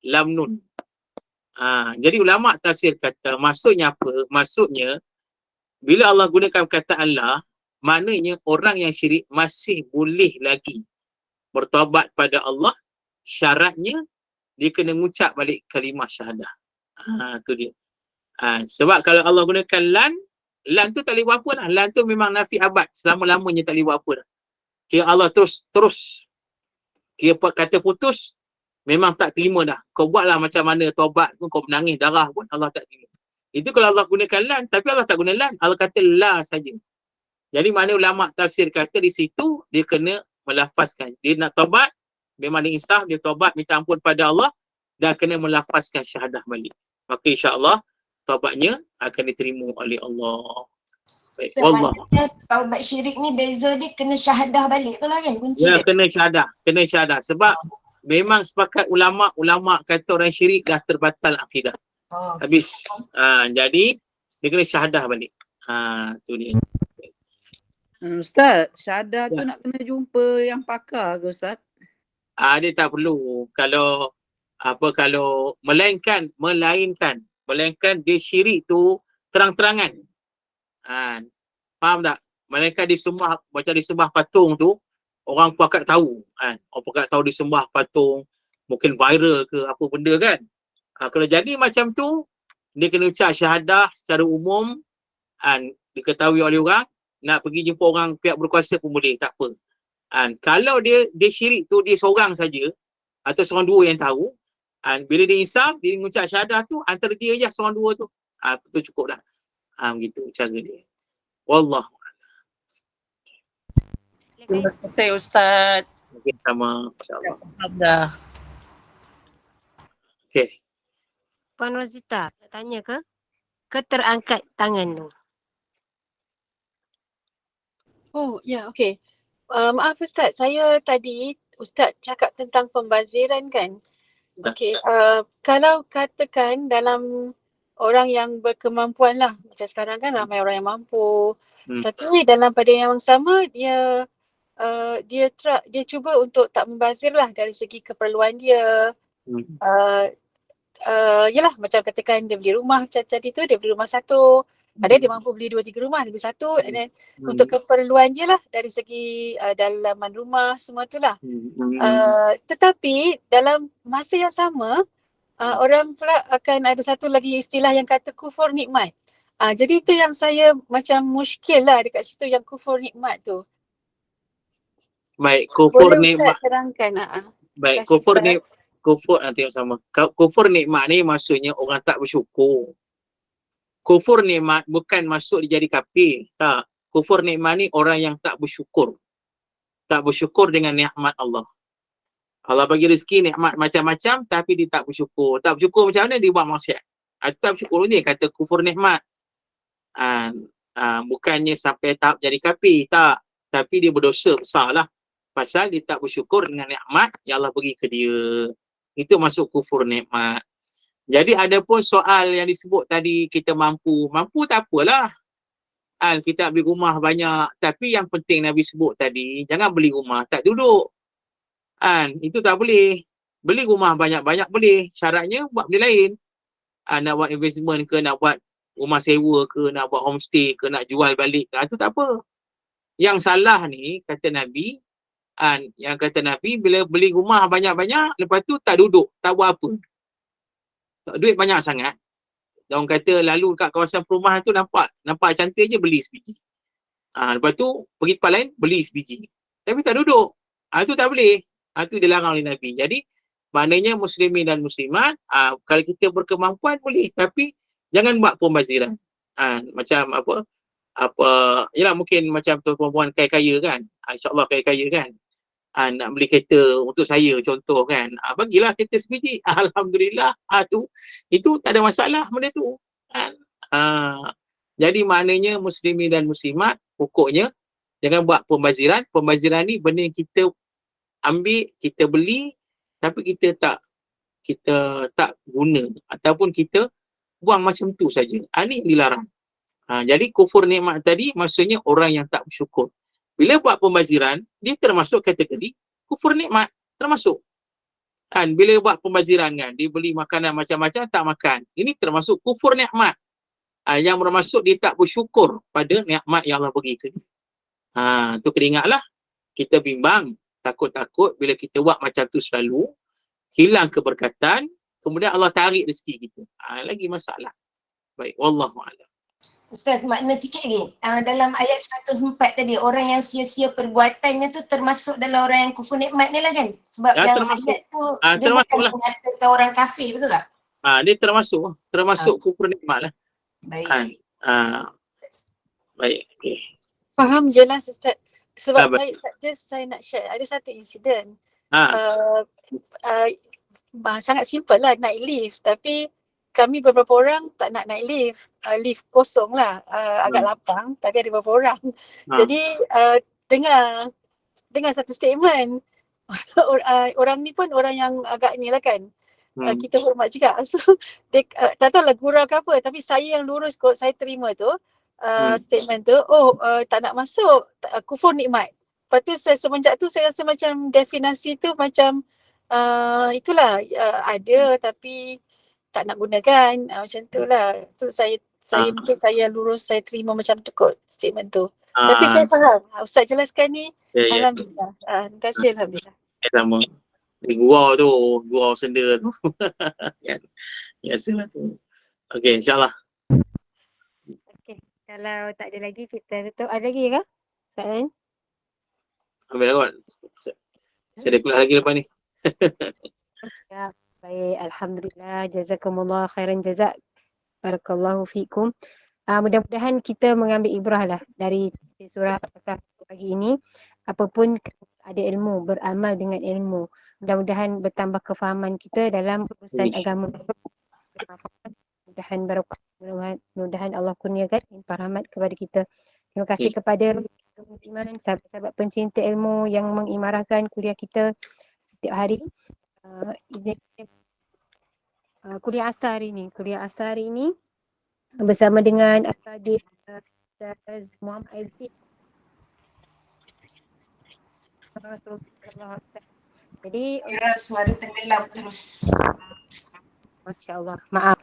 Lam nun. Jadi ulama tafsir kata, maksudnya apa? Maksudnya, bila Allah gunakan perkataan la, maknanya orang yang syirik masih boleh lagi bertaubat pada Allah. Syaratnya dia kena mengucap balik kalimah syahadah. Tu dia. Sebab kalau Allah gunakan lan tu tak boleh buat apa lah. Lan tu memang nafi abad, selama-lamanya tak boleh buat apa dah. Kira Allah terus kira kata putus, memang tak terima dah. Kau buatlah macam mana taubat pun, kau menangis darah pun Allah tak terima. Itu kalau Allah gunakan lan, tapi Allah tak guna lan, Allah kata la saja. Jadi mana ulama tafsir kata di situ dia kena melafazkan. Dia nak taubat, memang dia insaf, dia taubat, minta ampun pada Allah dan kena melafazkan syahadah balik. Maka insya-Allah taubatnya akan diterima oleh Allah. Baik, wallah.
Taubat syirik ni beza dia kena syahadah balik tu lah kan kunci
Ya,
dia.
kena syahadah. Sebab memang sepakat ulama kata orang syirik dah terbatal akidah. Habis. Jadi dia kena syahadah balik. Tu dia.
Ustaz, syahadah tu nak kena jumpa yang pakar ke Ustaz?
Dia tak perlu. Kalau melainkan dia syirik tu terang-terangan. Faham tak? Melainkan disembah patung tu, orang pun akan tahu orang pun akan tahu disembah patung, mungkin viral ke apa benda kan. Kalau jadi macam tu, dia kena ucap syahadah secara umum, diketahui oleh orang, nak pergi jumpa orang pihak berkuasa pun boleh, tak apa. Kalau dia syirik tu dia seorang saja atau seorang dua yang tahu, bila dia insaf, dia mengucap syahadah tu antara dia je seorang dua tu, itu cukup dah. Begitu cara dia. Wallah.
Terima kasih Ustaz.
Okay, sama insya-Allah.
Alhamdulillah.
Okey.
Puan Rosita, nak tanya ke? Terangkat tangan tu.
Oh, ya, okey. Maaf Ustaz, saya tadi Ustaz cakap tentang pembaziran kan. Okey, kalau katakan dalam orang yang berkemampuan lah, macam sekarang kan ramai orang yang mampu, tapi dalam pada yang sama dia cuba untuk tak membazir lah dari segi keperluan dia. Yalah, macam katakan dia beli rumah macam tadi tu, dia beli rumah satu,
Ada dia mampu beli 2-3 rumah, lebih satu, and then untuk keperluan dia lah dari segi dalaman rumah semua tu lah. Tetapi dalam masa yang sama, orang pula akan ada satu lagi istilah yang kata kufur nikmat. Jadi itu yang saya macam muskil lah dekat situ, yang kufur nikmat tu.
Baik, kufur
Boleh
nikmat.
Ustaz terangkan?
Baik,
Terima kasih,
kufur nanti sama. Kufur nikmat ni maksudnya orang tak bersyukur. Kufur nikmat bukan masuk dia jadi kafir. Tak. Kufur nikmat ni orang yang tak bersyukur. Tak bersyukur dengan nikmat Allah. Allah bagi rezeki nikmat macam-macam tapi dia tak bersyukur. Tak bersyukur macam mana? Dia buat maksiat. Tak bersyukur ni kata kufur nikmat. Bukannya sampai tahap jadi kafir. Tak. Tapi dia berdosa besar lah. Pasal dia tak bersyukur dengan nikmat yang Allah bagi ke dia. Itu masuk kufur nikmat. Jadi ada pun soal yang disebut tadi, kita mampu. Mampu tak apalah. Kita beli rumah banyak. Tapi yang penting Nabi sebut tadi, jangan beli rumah tak duduk. Itu tak boleh. Beli rumah banyak-banyak boleh. Syaratnya buat benda lain. Nak buat investment ke, nak buat rumah sewa ke, nak buat homestay ke, nak jual balik ke, itu tak apa. Yang salah ni, kata Nabi, yang kata Nabi, bila beli rumah banyak-banyak, lepas tu tak duduk, tak buat apa. Duit banyak sangat. Orang kata lalu kat kawasan perumahan tu nampak cantik je, beli sebiji. Lepas tu pergi tempat lain, beli sebiji. Tapi tak duduk. Itu tak boleh. Itu dilarang oleh Nabi. Jadi maknanya muslimin dan muslimat, kalau kita berkemampuan boleh, tapi jangan buat pembaziran. Macam yalah mungkin macam perempuan kaya-kaya kan. InsyaAllah kaya-kaya kan. Nak beli kereta untuk saya contoh kan. Bagilah kereta sebiji. Alhamdulillah. Itu tak ada masalah benda tu. Jadi maknanya muslimin dan muslimat, pokoknya jangan buat pembaziran. Pembaziran ni benda yang kita ambil, kita beli tapi kita tak guna ataupun kita buang macam tu saja. Ini yang dilarang. Jadi kufur nikmat tadi maksudnya orang yang tak bersyukur. Bila buat pembaziran, dia termasuk kategori kufur nikmat, termasuk. Bila buat pembaziran kan, dia beli makanan macam-macam tak makan. Ini termasuk kufur nikmat. Yang bermaksud dia tak bersyukur pada nikmat yang Allah bagi ke dia. Tu kena ingatlah, kita bimbang, takut-takut bila kita buat macam tu selalu, hilang keberkatan, kemudian Allah tarik rezeki kita. Lagi masalah. Baik, wallahu a'lam.
Ustaz, makna sikit lagi. Dalam ayat 104 tadi, orang yang sia-sia perbuatannya tu termasuk dalam orang yang kufur nikmat ni lah kan? Sebab yang ayat tu dia bukan mengatakan orang kafir, betul tak?
Dia termasuk kufur nikmat lah.
Baik.
Baik. Okay.
Faham jelas Ustaz. Sebab saya nak share, ada satu insiden. Sangat simple lah naik lift, tapi kami beberapa orang tak nak naik lift. Lift kosong lah, agak lapang, tapi ada beberapa orang. Jadi dengar satu statement. Orang ni pun orang yang agak ni lah kan. Kita hormat juga. So dia, tak tahulah gurau ke apa, tapi saya yang lurus kot, saya terima tu statement tu. Tak nak masuk, kufur nikmat. Lepas tu semenjak tu saya rasa macam definisi tu macam itulah, ada tapi tak nak gunakan, macam tu lah. Tu saya mungkin saya lurus, saya terima macam tu kot statement tu. Tapi saya faham, Ustaz jelaskan ni. Alhamdulillah. Terima kasih, Alhamdulillah.
Sama. Gurau senda tu. Biasalah tu. Okey, insyaAllah.
Okey, kalau tak ada lagi kita tutup. Ada lagi ke? Soalan?
Ambil lah kot. Saya ada kuliah lagi lepas ni.
Ya, baik. Alhamdulillah. Jazakumullah khairan jazak. Barakallahu fikum. Mudah-mudahan kita mengambil ibrah lah dari surah Al-Kahf pagi ini. Apapun ada ilmu, beramal dengan ilmu. Mudah-mudahan bertambah kefahaman kita dalam urusan agama. Mudah-mudahan Allah kurniakan limpah rahmat kepada kita. Terima kasih kepada iman, sahabat-sahabat pencinta ilmu yang mengimarahkan kuliah kita setiap hari. Kuliah asar hari ini bersama dengan Adik Muhammad Aziz. Jadi
suara tenggelam terus.
Masya Allah, maaf.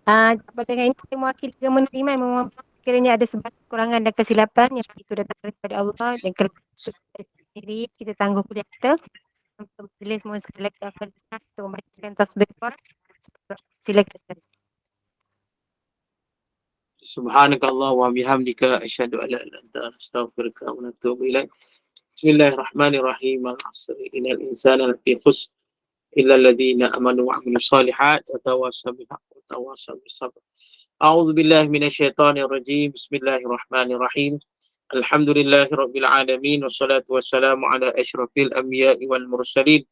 Pada dengan ini kita mewakili agama Nabi Iman kiranya ada sebab kekurangan dan kesilapan yang itu datang daripada Allah dan kerana sendiri kita tangguh kuliah kita untuk majlis semua sekali lagi akan untuk membacakan tasbih Quran. Silakan.
Subhanakallah wa bihamdika asyhadu an la ilaha illa anta astaghfiruka wa atubu ilaik. Bismillahirrahmanirrahim. Al-'asri innal insana lafi khusr illa alladhina amanu wa 'amilus solihat wa tawassaw bil haqqi wa tawassaw bis sabr. A'udzu billahi minasyaitonir rajim. Bismillahirrahmanirrahim. Alhamdulillahirabbil alamin wassalatu wassalamu ala asyrafil anbiya'i wal mursalin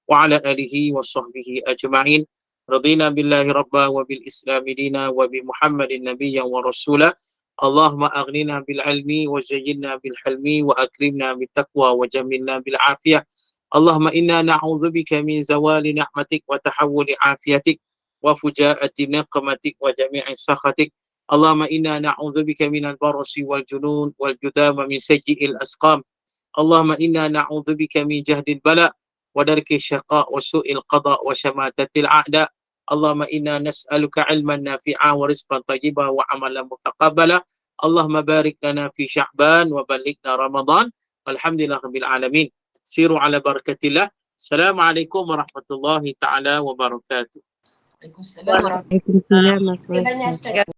wa ala alihi washabbihi ajma'in. Radina billahi rabba wa bil islami dina wa bi Muhammadin nabiyyan wa rasula. Allahumma aghnina bil ilmi wa zayyinna bil hilmi wa akrimna bit taqwa wa jamilna bil afiyah. Allahumma inna na'udzubika min zawali ni'matik wa tahawuli afiyatik wa fujaati niqmatik wa jami'i sakhatik. Allahumma inna na'udzubika minal barasi wal junun wal judama min sayyi'il asqam. Allahumma inna na'udzubika min jahdil bala wa darki syaqa wa su'il qada wa syamatatil a'da. Allahumma inna nas'aluka ilman nafi'a wa rizqan tayyiba wa amalan mutaqabbala. Allahumma barik lana fi Sya'ban wa ballighna Ramadan. Alhamdulillah rabbil alamin. Siru ala barakatillah. Assalamualaikum warahmatullahi taala wabarakatuh.
Waalaikumsalam warahmatullahi wabarakatuh. Terima kasih banyak Ustaz.